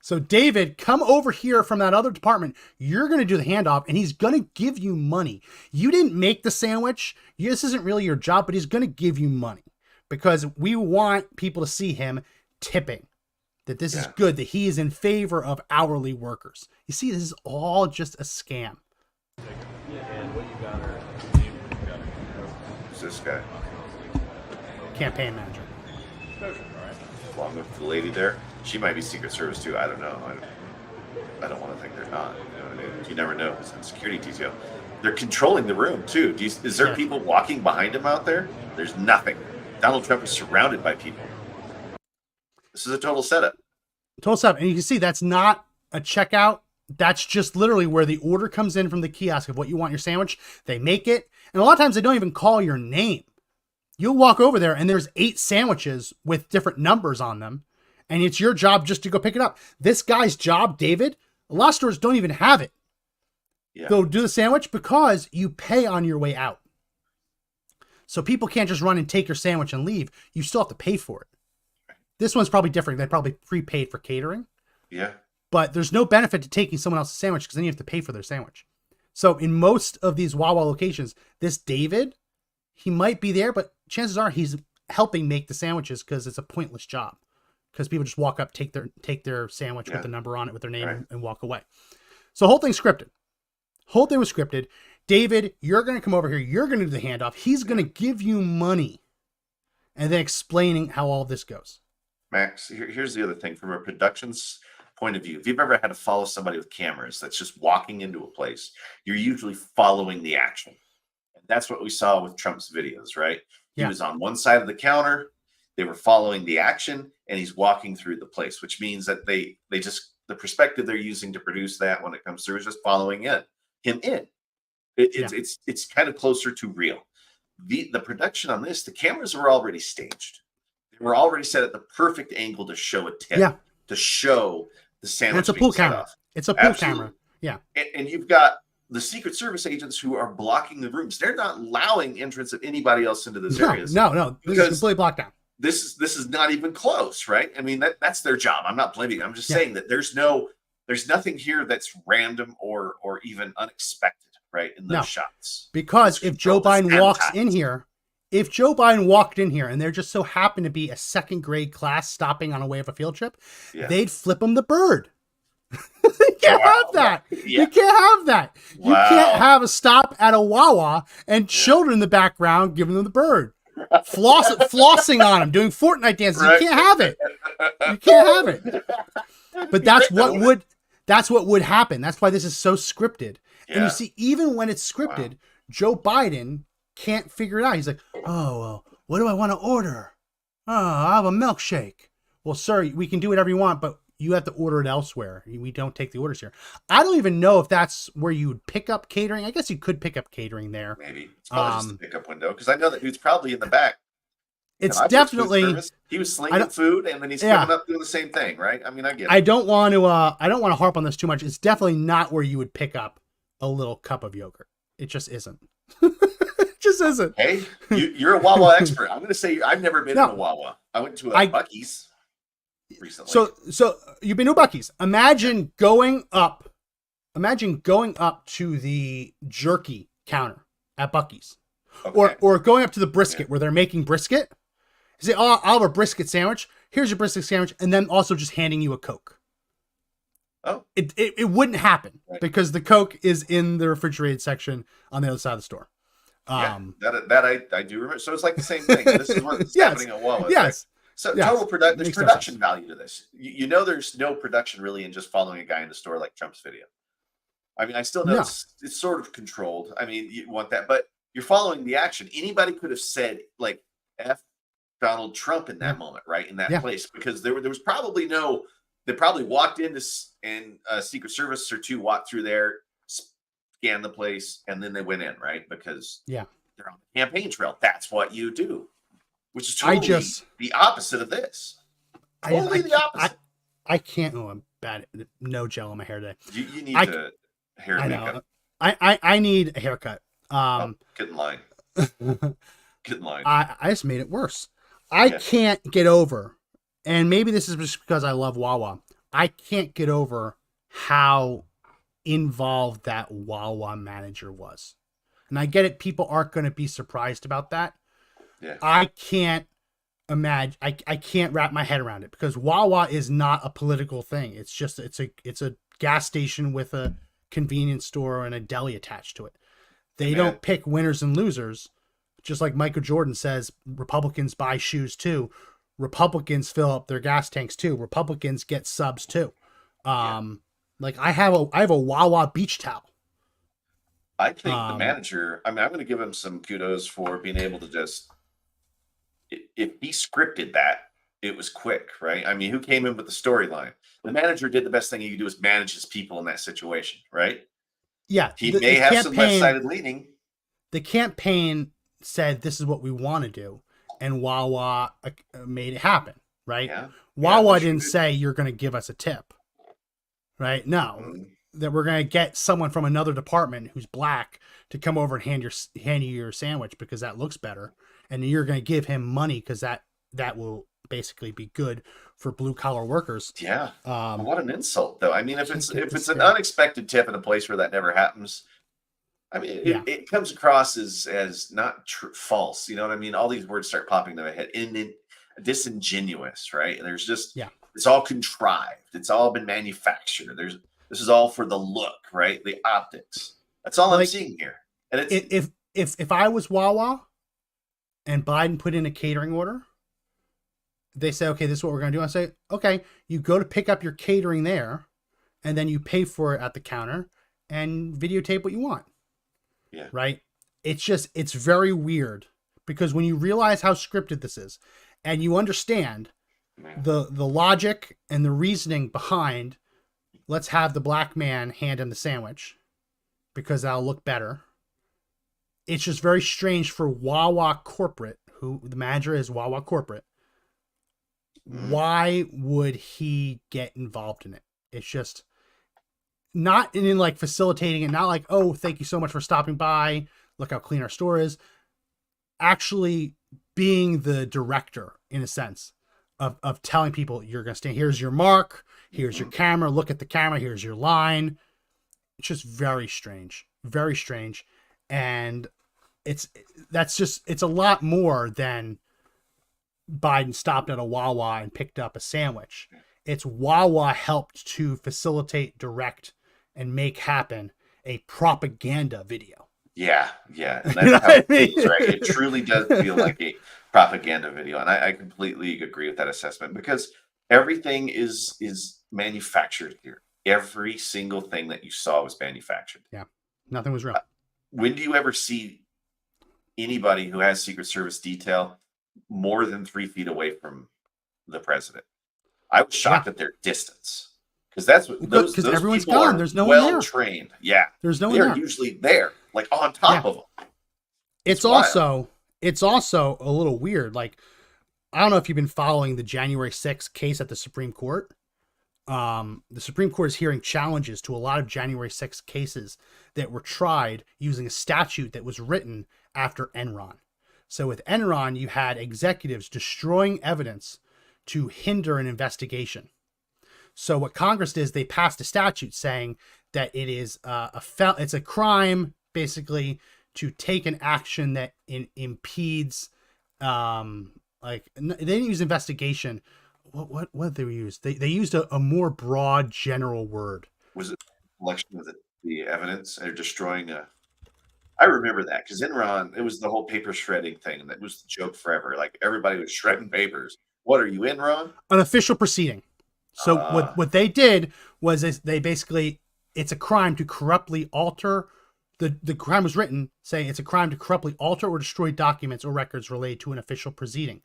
So David, come over here from that other department. You're going to do the handoff, and he's going to give you money. You didn't make the sandwich. This isn't really your job, but he's going to give you money because we want people to see him tipping. That this is Yeah. good. That he is in favor of hourly workers. You see, this is all just a scam. Who's this guy? Campaign manager. Along with the lady there. She might be Secret Service too. I don't know. I don't want to think they're not. You know what I mean? You never know. It's in security detail. They're controlling the room too. Is there Yeah. people walking behind him out there? There's nothing. Donald Trump is surrounded by people. This is a total setup. Total stuff. And you can see that's not a checkout. That's just literally where the order comes in from the kiosk of what you want your sandwich. They make it. And a lot of times they don't even call your name. You'll walk over there and there's 8 sandwiches with different numbers on them. And it's your job just to go pick it up. This guy's job, David, a lot of stores don't even have it. Yeah. They'll do the sandwich because you pay on your way out. So people can't just run and take your sandwich and leave. You still have to pay for it. This one's probably different. They probably prepaid for catering. Yeah. But there's no benefit to taking someone else's sandwich because then you have to pay for their sandwich. So in most of these Wawa locations, this David, he might be there, but chances are he's helping make the sandwiches because it's a pointless job. Because people just walk up, take their sandwich Yeah. with the number on it, with their name, Right. and walk away. So the whole thing's scripted. Whole thing was scripted. David, you're going to come over here. You're going to do the handoff. He's going to give you money. And then explaining how all this goes. Max, here's the other thing from a production's point of view. If you've ever had to follow somebody with cameras that's just walking into a place, you're usually following the action. And that's what we saw with Trump's videos, right? He Yeah. was on one side of the counter, they were following the action, and he's walking through the place, which means that they just, the perspective they're using to produce that when it comes through is just following him in. It's kind of closer to real. The production on this, the cameras were already staged. They were already set at the perfect angle to show a tip, Yeah. to show the sandwich. And it's a being pool set camera. off. It's a pool Absolutely. camera. Yeah. And you've got the Secret Service agents who are blocking the rooms. They're not allowing entrance of anybody else into those areas. No. This is Because- completely blocked down. This is not even close, right? I mean, that's their job. I'm not blaming them. I'm just Yeah. saying that there's nothing here that's random or even unexpected, right? In those No. shots. Because It's if Joe controlled, it's Biden walks advertised. in here, if Joe Biden walked in here and there just so happened to be a second grade class stopping on a way of a field trip, Yeah. they'd flip him the bird. You can't Wow. have that. Yeah. You can't have that. You Wow. can't have a stop at a Wawa and children in the background giving them the bird. Flossing on him, doing Fortnite dances. Right. You can't have it. You can't have it. But that's what would happen. That's why this is so scripted. And Yeah. you see, even when it's scripted, Joe Biden can't figure it out. He's like, oh, well, what do I want to order? Oh, I have a milkshake. Well, sir, we can do whatever you want, but you have to order it elsewhere. We don't take the orders here. I don't even know if that's where you would pick up catering. I guess you could pick up catering there. Maybe it's probably just a pickup window because I know that dude's probably in the back. It's And I've worked food definitely. service. He was slinging food and then he's Yeah. coming up doing the same thing, right? I mean, I get it. I don't want to harp on this too much. It's definitely not where you would pick up a little cup of yogurt. It just isn't. It just isn't. Hey, you're a Wawa expert. I'm going to say I've never been No. in a Wawa. I went to a Buc-ee's recently. So you've been to Buc-ee's. Imagine going up to the jerky counter at Buc-ee's, Okay. or going up to the brisket where they're making brisket. You say, "Oh, I'll have a brisket sandwich. Here's your brisket sandwich," and then also just handing you a Coke. Oh. It wouldn't happen Right. because the Coke is in the refrigerated section on the other side of the store. Yeah, that I do remember. So it's like the same thing. This is what's Yes. happening at Wawa. Yes. So Yes. total production. There's Makes no production sense. value to this. You know, there's no production really in just following a guy in the store like Trump's video. I mean, I still know No. it's sort of controlled. I mean, you want that, but you're following the action. Anybody could have said like F Donald Trump in that moment, right? In that Yeah. place, because there was probably no. They probably walked into and Secret Service or two walked through there, scanned the place, and then they went in, right? Because Yeah. they're on the campaign trail. That's what you do, which is I totally just- the opposite of this. Totally the opposite. I can't. Oh, I'm bad. No gel in my hair today. You need I- to hair I makeup. know. I need a haircut. Get in line. Get in line. I just made it worse. I Yeah. can't get over, and maybe this is just because I love Wawa. I can't get over how involved that Wawa manager was. And I get it, people aren't going to be surprised about that. Yeah. I can't imagine, I can't wrap my head around it because Wawa is not a political thing. It's just, it's a gas station with a convenience store and a deli attached to it. They Man. don't pick winners and losers. Just like Michael Jordan says, Republicans buy shoes too. Republicans fill up their gas tanks too. Republicans get subs too. Like I have a Wawa beach towel. I think the manager, I mean, I'm going to give him some kudos for being able to just, if he scripted that, it was quick, right? I mean, who came in with the storyline? The manager did the best thing he could do is manage his people in that situation, right? Yeah. He may have some left-sided leaning. The campaign said, this is what we want to do. And Wawa made it happen, right? Yeah. Wawa Yeah, didn't sure. say, you're going to give us a tip, right? No. Mhm. That we're going to get someone from another department who's black to come over and hand you your sandwich because that looks better, and you're going to give him money because that will basically be good for blue collar workers. Yeah. What an insult, though. I mean, if it's It's an fair. unexpected tip in a place where that never happens, I mean, Yeah. it comes across as not false. You know what I mean? All these words start popping into my head. Disingenuous, right? And there's just it's all contrived. It's all been manufactured. This is all for the look, right? The optics. That's all I'm Like, seeing here. And it's If I was Wawa and Biden put in a catering order, they say, okay, this is what we're going to do. I say, okay, you go to pick up your catering there, and then you pay for it at the counter and videotape what you want. Yeah. Right? It's very weird because when you realize how scripted this is and you understand the logic and the reasoning behind, let's have the black man hand him the sandwich because that'll look better. It's just very strange for Wawa Corporate, who the manager is Wawa Corporate. Why would he get involved in it? It's just not in like facilitating it, not like, oh, thank you so much for stopping by. Look how clean our store is. Actually being the director in a sense of telling people you're going to stand. Here's your mark. Here's your camera. Look at the camera. Here's your line. It's just very strange, very strange. And it's a lot more than Biden stopped at a Wawa and picked up a sandwich. It's Wawa helped to facilitate, direct, and make happen a propaganda video. Yeah. And You know that's how what it I mean? feels, right? It truly does feel like a propaganda video. And I completely agree with that assessment because everything is manufactured here. Every single thing that you saw was manufactured. Yeah. Nothing was real. When do you ever see anybody who has Secret Service detail more than 3 feet away from the president. I was shocked at their distance, because that's what those everyone's people gone. are There's no one there. well trained. Yeah, There's no one they're there. usually there, like on top of them. It's wild. also a little weird. Like, I don't know if you've been following the January 6th case at the Supreme Court. The Supreme Court is hearing challenges to a lot of January 6th cases that were tried using a statute that was written after Enron. So with Enron, you had executives destroying evidence to hinder an investigation. So what Congress did is they passed a statute saying that it is it's a crime, basically, to take an action that impedes, they didn't use investigation. What did they use? They used a more broad general word. Was it collection of the evidence or destroying a? I remember that, because Enron, it was the whole paper shredding thing that was the joke forever. Like, everybody was shredding papers. What are you, Enron? An official proceeding. So what they did was they basically, it's a crime to corruptly alter. The crime was written saying it's a crime to corruptly alter or destroy documents or records related to an official proceeding.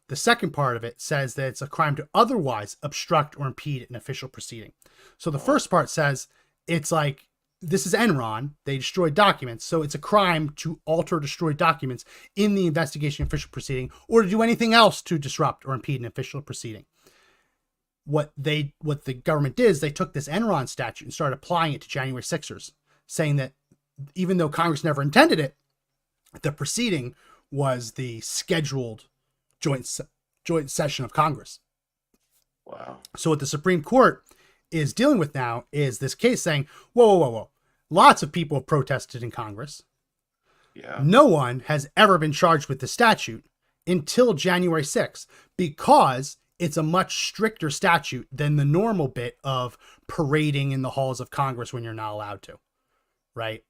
The second part of it says that it's a crime to otherwise obstruct or impede an official proceeding. So the first part says it's like, this is Enron. They destroyed documents. So it's a crime to alter or destroy documents in the investigation official proceeding, or to do anything else to disrupt or impede an official proceeding. What the government did is they took this Enron statute and started applying it to January 6ers, saying that even though Congress never intended it, the proceeding was the scheduled joint session of Congress. Wow. So what the Supreme Court is dealing with now is this case saying, whoa. Lots of people have protested in Congress. Yeah. No one has ever been charged with the statute until January 6th, because it's a much stricter statute than the normal bit of parading in the halls of Congress when you're not allowed to. Right?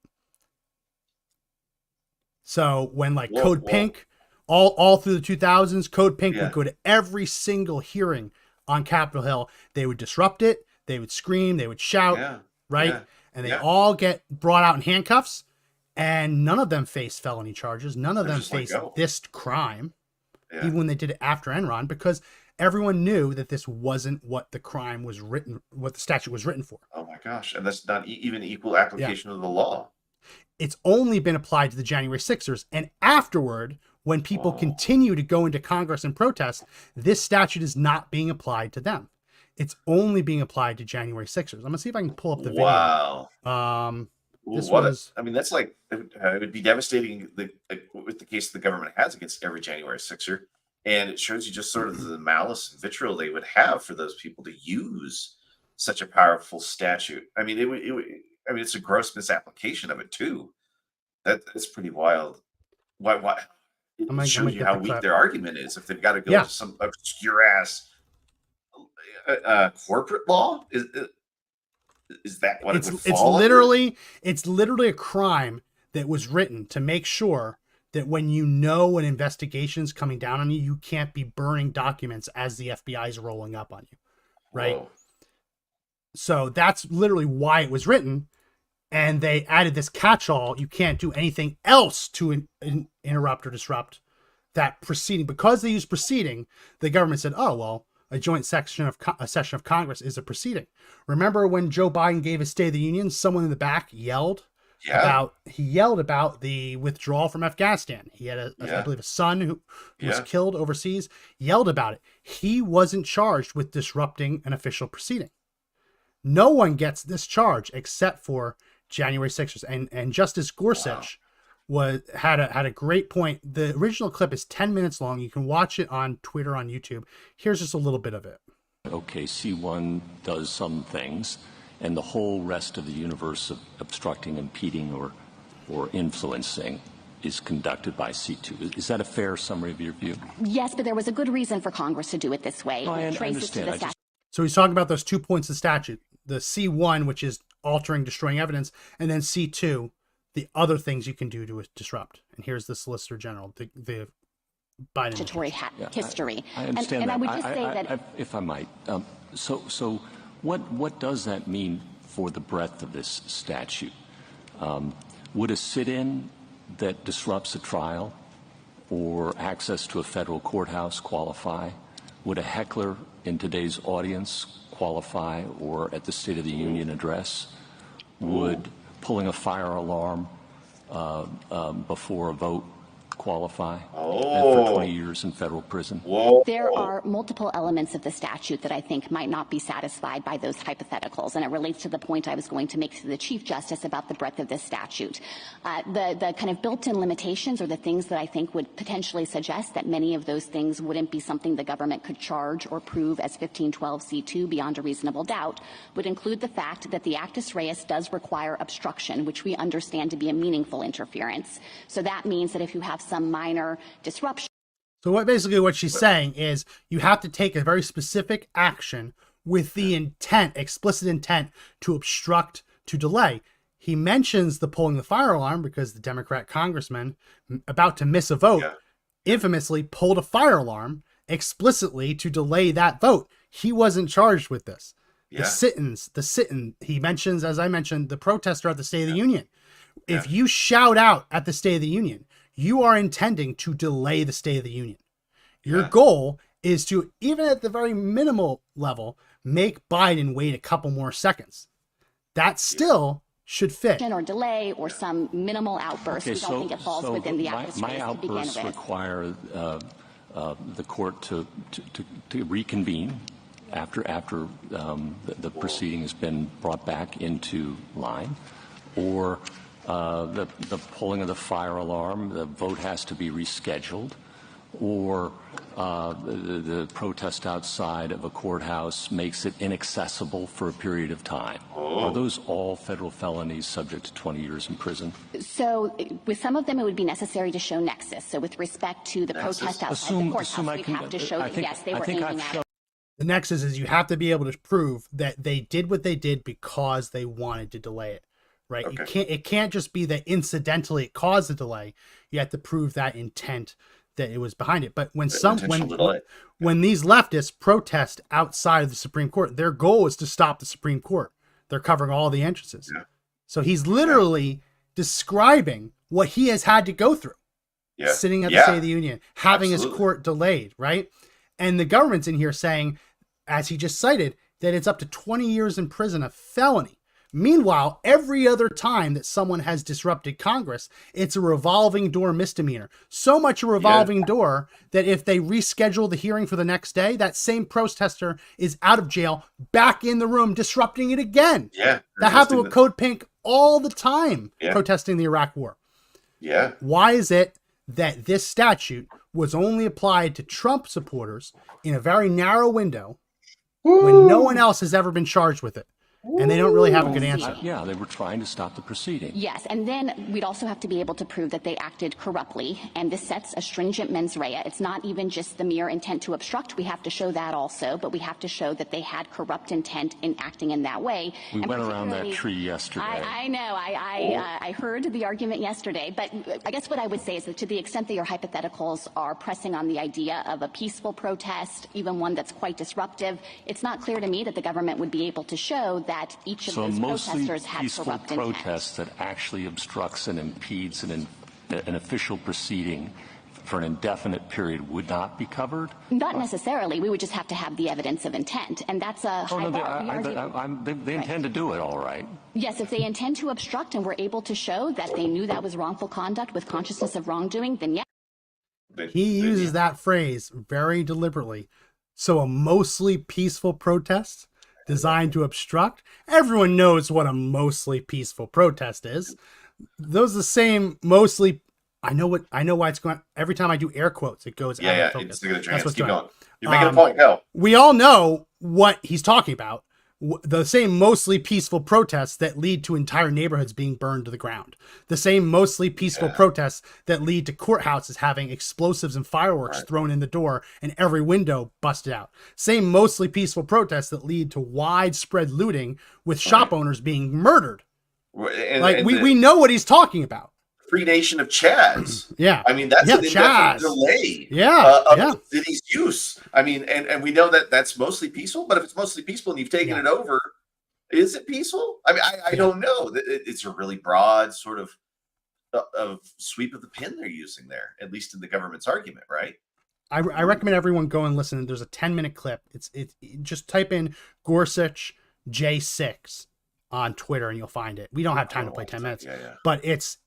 So when Code Pink, all through the 2000s, Code Pink would go to every single hearing on Capitol Hill. They would disrupt it. They would scream. They would shout. Right? Yeah. And they all get brought out in handcuffs, and none of them face felony charges. None of them face this crime, even when they did it after Enron, because everyone knew that this wasn't what the crime was written, what the statute was written for. Oh my gosh. And that's not even equal application of the law. It's only been applied to the January 6ers. And afterward, when people continue to go into Congress and protest, this statute is not being applied to them. It's only being applied to January 6ers. I'm going to see if I can pull up the video. Wow. This that's like, it would be devastating with the case the government has against every January 6er. And it shows you just sort of the malice and vitriol they would have for those people to use such a powerful statute. I mean, it's a gross misapplication of it too. That's pretty wild. Why? It shows you how weak their argument is if they've got to go to some obscure ass corporate law. Is that what it would fall under? It's literally a crime that was written to make sure that when you know an investigation is coming down on you, you can't be burning documents as the FBI is rolling up on you, right? Whoa. So that's literally why it was written, and they added this catch-all. You can't do anything else to interrupt or disrupt that proceeding. Because they used proceeding, the government said, oh, well, a joint session of Congress is a proceeding. Remember when Joe Biden gave his State of the Union, someone in the back yelled about the withdrawal from Afghanistan. He had I believe a son who was killed overseas, yelled about it. He wasn't charged with disrupting an official proceeding. No one gets this charge except for January 6ers. And Justice Gorsuch had a great point. The original clip is 10 minutes long. You can watch it on Twitter, on YouTube. Here's just a little bit of it. Okay, C1 does some things, and the whole rest of the universe of obstructing, impeding, or influencing is conducted by C2. Is that a fair summary of your view? Yes, but there was a good reason for Congress to do it this way. No, I It traces to understand. the statute. So he's talking about those 2 points of statute. The C1, which is altering, destroying evidence, and then C2, the other things you can do to disrupt. And here's the Solicitor General, the Biden Statutory history. I understand and that. I would just say that if I might, so what does that mean for the breadth of this statute? Would a sit-in that disrupts a trial or access to a federal courthouse qualify? Would a heckler in today's audience qualify, or at the State of the Union address? Would pulling a fire alarm before a vote qualify? For 20 years in federal prison? Whoa. There are multiple elements of the statute that I think might not be satisfied by those hypotheticals, and it relates to the point I was going to make to the Chief Justice about the breadth of this statute. The kind of built-in limitations are the things that I think would potentially suggest that many of those things wouldn't be something the government could charge or prove as 1512c2 beyond a reasonable doubt, would include the fact that the actus reus does require obstruction, which we understand to be a meaningful interference. So that means that if you have some minor disruption. So what she's saying is you have to take a very specific action with the intent, explicit intent, to obstruct, to delay. He mentions the pulling the fire alarm because the Democrat congressman about to miss a vote infamously pulled a fire alarm explicitly to delay that vote. He wasn't charged with this. The sit-in, he mentions, as I mentioned, the protester at the State of the Union. If you shout out at the State of the Union, you are intending to delay the State of the Union. Your goal is to, even at the very minimal level, make Biden wait a couple more seconds. That still should fit. Or delay or some minimal outburst. We don't think it falls within the actus reus to begin with. My outbursts require the court to reconvene after the proceeding has been brought back into line, or the pulling of the fire alarm, the vote has to be rescheduled, or the protest outside of a courthouse makes it inaccessible for a period of time. Are those all federal felonies subject to 20 years in prison? So with some of them, it would be necessary to show nexus. So with respect to the protest outside the courthouse, we have to show that, yes, they were aiming at it. The nexus is you have to be able to prove that they did what they did because they wanted to delay it. Right. It can't just be that incidentally it caused the delay. You have to prove that intent, that it was behind it. But when when these leftists protest outside of the Supreme Court, their goal is to stop the Supreme Court. They're covering all the entrances. So he's literally describing what he has had to go through. Sitting at the State of the Union, having his court delayed, right? And the government's in here saying, as he just cited, that it's up to 20 years in prison, a felony. Meanwhile, every other time that someone has disrupted Congress, it's a revolving door misdemeanor. So much a revolving door that if they reschedule the hearing for the next day, that same protester is out of jail, back in the room, disrupting it again. That happened with Code Pink all the time, protesting the Iraq War. Why is it that this statute was only applied to Trump supporters in a very narrow window when no one else has ever been charged with it? And they don't really have a good answer. They were trying to stop the proceeding. Yes, and then we'd also have to be able to prove that they acted corruptly, and this sets a stringent mens rea. It's not even just the mere intent to obstruct. We have to show that also, but we have to show that they had corrupt intent in acting in that way. We went around that tree yesterday. I know. I heard the argument yesterday, but I guess what I would say is that to the extent that your hypotheticals are pressing on the idea of a peaceful protest, even one that's quite disruptive, it's not clear to me that the government would be able to show that each of those protesters had corrupt intent. So protest that actually obstructs and impedes an official proceeding for an indefinite period would not be covered? Not necessarily. We would just have to have the evidence of intent, and that's a high bar. They intend to do it, all right. Yes, if they intend to obstruct and we're able to show that they knew that was wrongful conduct with consciousness of wrongdoing, then yes. He uses that phrase very deliberately. So a mostly peaceful protest designed to obstruct. Everyone knows what a mostly peaceful protest is. Those are the same mostly. I know why it's going. Every time I do air quotes, it goes out of focus. That's what's going. You're making a point. Go. We all know what he's talking about. The same mostly peaceful protests that lead to entire neighborhoods being burned to the ground. The same mostly peaceful protests that lead to courthouses having explosives and fireworks thrown in the door and every window busted out. Same mostly peaceful protests that lead to widespread looting with shop owners being murdered. We know what he's talking about. Free Nation of Chads. I mean, that's an indefinite delay of the city's use. I mean, and we know that that's mostly peaceful, but if it's mostly peaceful and you've taken it over, is it peaceful? I mean, I don't know. It's a really broad sort of of sweep of the pen they're using there, at least in the government's argument, right? I recommend everyone go and listen. There's a 10-minute clip. It's just type in Gorsuch J6 on Twitter and you'll find it. We don't have time to play 10 minutes, but it's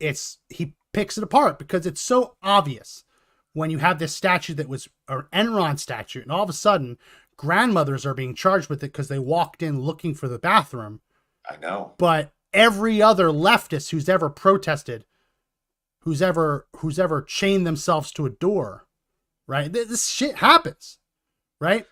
he picks it apart because it's so obvious when you have this statute that was an Enron statute, and all of a sudden grandmothers are being charged with it because they walked in looking for the bathroom. I know. But every other leftist who's ever protested, who's ever chained themselves to a door, right? This shit happens, right?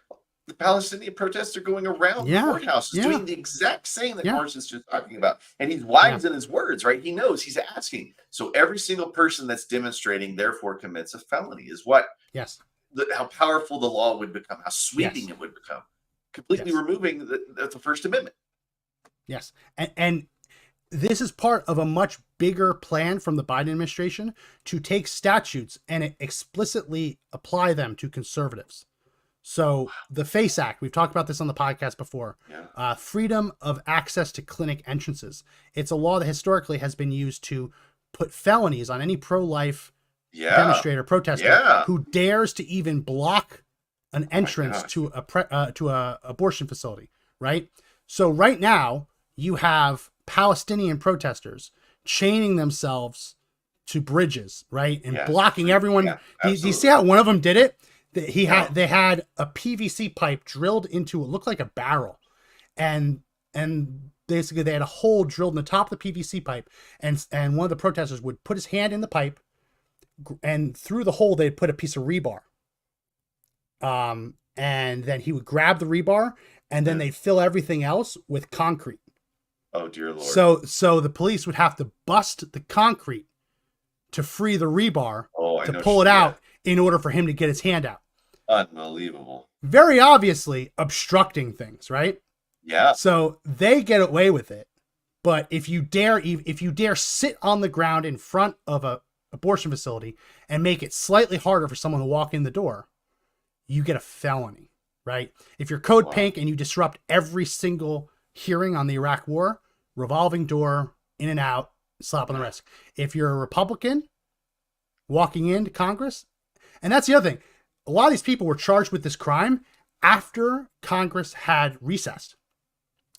The Palestinian protests are going around the courthouses doing the exact same that Carson's just talking about. And he's wise in his words, right? He knows he's asking. So every single person that's demonstrating therefore commits a felony is what? Yes. How powerful the law would become, how sweeping it would become, completely removing the First Amendment. Yes. And this is part of a much bigger plan from the Biden administration to take statutes and explicitly apply them to conservatives. So the FACE Act, we've talked about this on the podcast before, freedom of access to clinic entrances. It's a law that historically has been used to put felonies on any pro-life demonstrator, protester who dares to even block an entrance to a abortion facility, right? So right now you have Palestinian protesters chaining themselves to bridges, right? And blocking everyone. Do you see how one of them did it? They had a PVC pipe drilled into it, looked like a barrel, and basically they had a hole drilled in the top of the PVC pipe, and one of the protesters would put his hand in the pipe, and through the hole they'd put a piece of rebar, and then he would grab the rebar, and then they'd fill everything else with concrete. Oh dear Lord! So the police would have to bust the concrete to free the rebar to pull it out in order for him to get his hand out. Unbelievable. Very obviously obstructing things, right? Yeah. So they get away with it. But if you dare sit on the ground in front of a abortion facility and make it slightly harder for someone to walk in the door, you get a felony, right? If you're code pink and you disrupt every single hearing on the Iraq war, revolving door, in and out, slap on the wrist. If you're a Republican walking into Congress, and that's the other thing, a lot of these people were charged with this crime after Congress had recessed.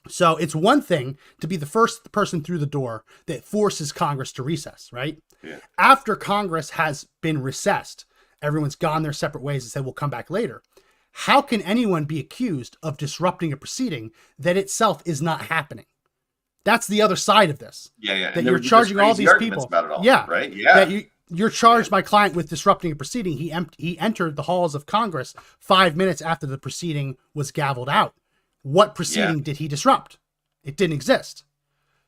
So it's one thing to be the first person through the door that forces Congress to recess, right? Yeah. After Congress has been recessed, everyone's gone their separate ways and said, we'll come back later. How can anyone be accused of disrupting a proceeding that itself is not happening? That's the other side of this. Yeah. That you're charging all these people. About it all, yeah. Right. Yeah. That you're charged my client with disrupting a proceeding. He entered the halls of Congress 5 minutes after the proceeding was gavelled out. What proceeding did he disrupt? It didn't exist.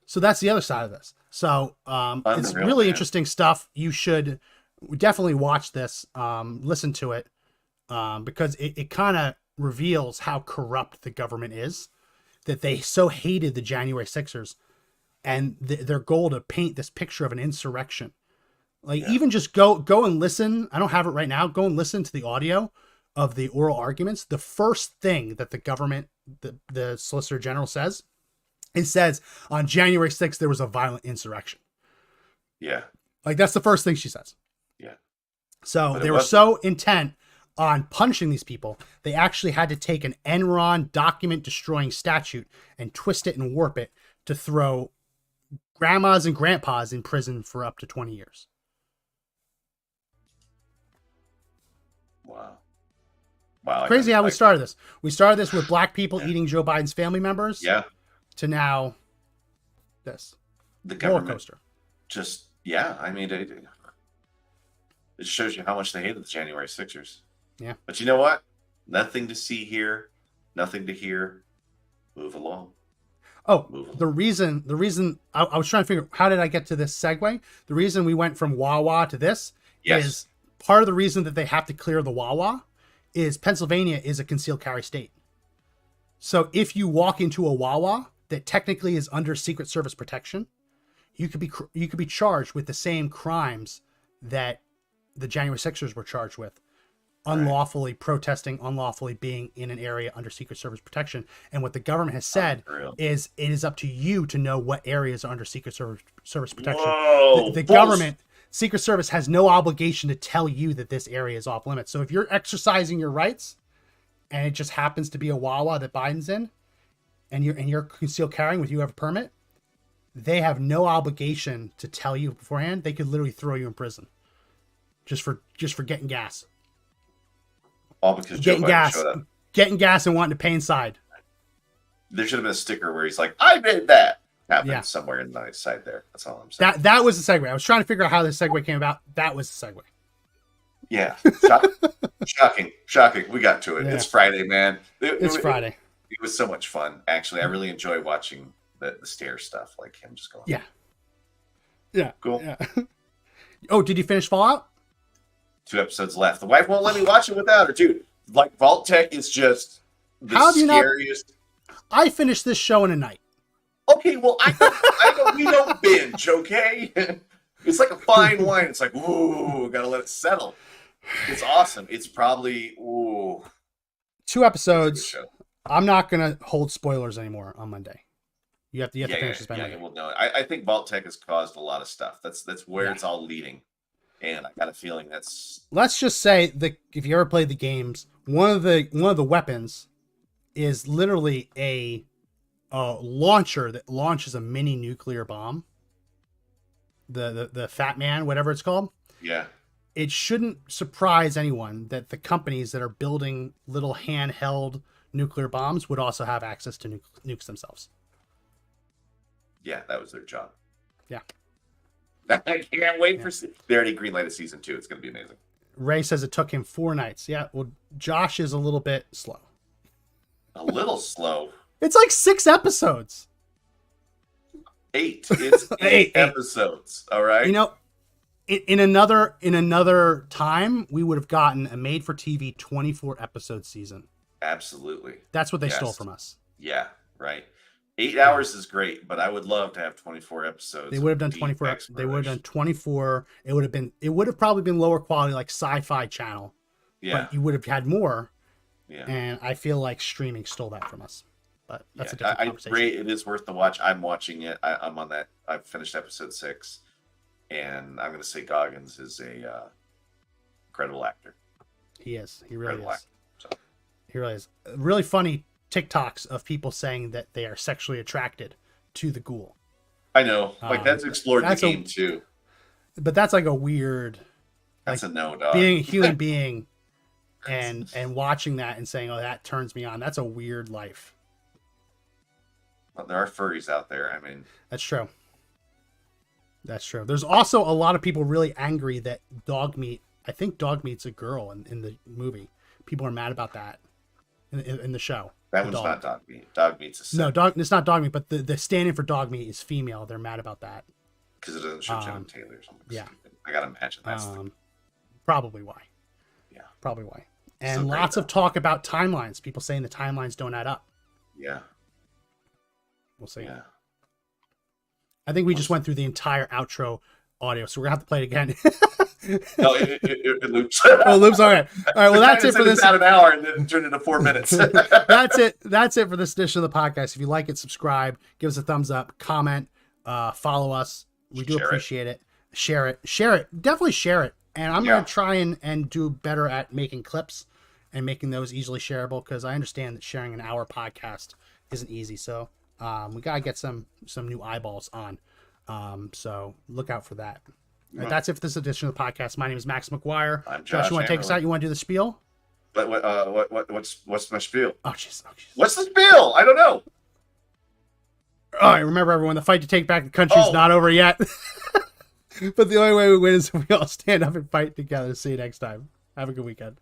So that's the other side of this. So it's really interesting stuff. You should definitely watch this, listen to it, because it kind of reveals how corrupt the government is, that they so hated the January 6ers and their goal to paint this picture of an insurrection. Like even just go and listen. I don't have it right now. Go and listen to the audio of the oral arguments. The first thing that the government, the Solicitor General says, it says on January 6th, there was a violent insurrection. Yeah. Like that's the first thing she says. Yeah. So they were so intent on punishing these people, they actually had to take an Enron document destroying statute and twist it and warp it to throw grandmas and grandpas in prison for up to 20 years. Wow. Crazy how we started this. We started this with black people eating Joe Biden's family members. Yeah. To now this. The government. Roller coaster. Just, I mean, it shows you how much they hated the January 6ers. Yeah. But you know what? Nothing to see here. Nothing to hear. Move along. The reason I was trying to figure how did I get to this segue? The reason we went from Wawa to this is part of the reason that they have to clear the Wawa is Pennsylvania is a concealed carry state. So if you walk into a Wawa that technically is under Secret Service protection, you could be charged with the same crimes that the January 6ers were charged with unlawfully protesting, unlawfully being in an area under Secret Service protection. And what the government has said is it is up to you to know what areas are under Secret Service protection. Whoa, The government, Secret Service, has no obligation to tell you that this area is off limits. So if you're exercising your rights and it just happens to be a Wawa that Biden's in, and you're concealed carrying with you have a permit, they have no obligation to tell you beforehand. They could literally throw you in prison just for getting gas. All because Joe Biden showed up. Getting gas and wanting to pay inside. There should have been a sticker where he's like, "I made that." Happened somewhere in the side there. That's all I'm saying. That was the segue. I was trying to figure out how this segue came about. That was the segue. Yeah. Shocking. We got to it. Yeah. It's Friday, man. It's Friday. It was so much fun. Actually, I really enjoy watching the stair stuff, like him just going. Yeah. Cool. Yeah. Oh, did you finish Fallout? 2 episodes left. The wife won't let me watch it without her, dude. Like, Vault Tech is just the How have you not- scariest. I finished this show in a night. Okay, well, I know we don't binge, okay? It's like a fine wine. It's like, ooh, gotta let it settle. It's awesome. It's probably, ooh. 2 episodes. It's a good show. I'm not gonna hold spoilers anymore on Monday. You have to finish this by Monday. Well, no, I think Vault Tech has caused a lot of stuff. That's where it's all leading. And I got a feeling that's. Let's just say that if you ever played the games, one of the weapons is literally a launcher that launches a mini nuclear bomb. The Fat Man, whatever it's called. Yeah. It shouldn't surprise anyone that the companies that are building little handheld nuclear bombs would also have access to nukes themselves. Yeah, that was their job. Yeah. I can't wait for. They already greenlighted season 2. It's going to be amazing. Ray says it took him 4 nights. Yeah, well, Josh is a little bit slow. A little slow. It's like 6 episodes. 8. It's 8 episodes. All right. You know, in another time, we would have gotten a made-for-TV 24-episode season. Absolutely. That's what they stole from us. Yeah, right. 8 hours is great, but I would love to have 24 episodes. They would have done 24. They would have done 24. It would have probably been lower quality, like Sci-Fi Channel. Yeah. But you would have had more. Yeah. And I feel like streaming stole that from us. But that's a different conversation. Great. It is worth the watch. I'm watching it. I'm on that. I've finished episode 6, and I'm going to say Goggins is a incredible actor. He is. He really Incredible is. actor, so. He really is. Really funny TikToks of people saying that they are sexually attracted to the ghoul. I know. Like, that's explored in the game, too. But that's like a weird... That's a no, dog. Being a human being and watching that and saying, oh, that turns me on. That's a weird life. Well, there are furries out there. I mean... That's true. That's true. There's also a lot of people really angry that Dogmeat... I think Dogmeat's a girl in the movie. People are mad about that in the show. That one's not dog meat. Dog meat's a sin. No, it's not dog meat, but the stand-in for dog meat is female. They're mad about that. Because it doesn't show Jenna Taylor or something. Yeah. Stupid. I gotta imagine that's probably why. Yeah. Probably why. And lots of talk about timelines. People saying the timelines don't add up. Yeah. We'll see. Yeah. I think we just went through the entire outro audio, so we're gonna have to play it again. No, it loops. Oh, it loops. All right. Well, that's it for this. It's out an hour and then turned into 4 minutes. That's it. That's it for this edition of the podcast. If you like it, subscribe, give us a thumbs up, comment, follow us. We do appreciate it. Share it. Definitely share it. And I'm going to try and do better at making clips and making those easily shareable, because I understand that sharing an hour podcast isn't easy. So we got to get some new eyeballs on. So look out for that. Right, that's it for this edition of the podcast. My name is Max McGuire. I'm Josh. You want to take us out? You want to do the spiel? What's my spiel? Oh, jeez. What's the spiel? I don't know. All right, remember everyone, the fight to take back the country is not over yet. But the only way we win is if we all stand up and fight together. See you next time. Have a good weekend.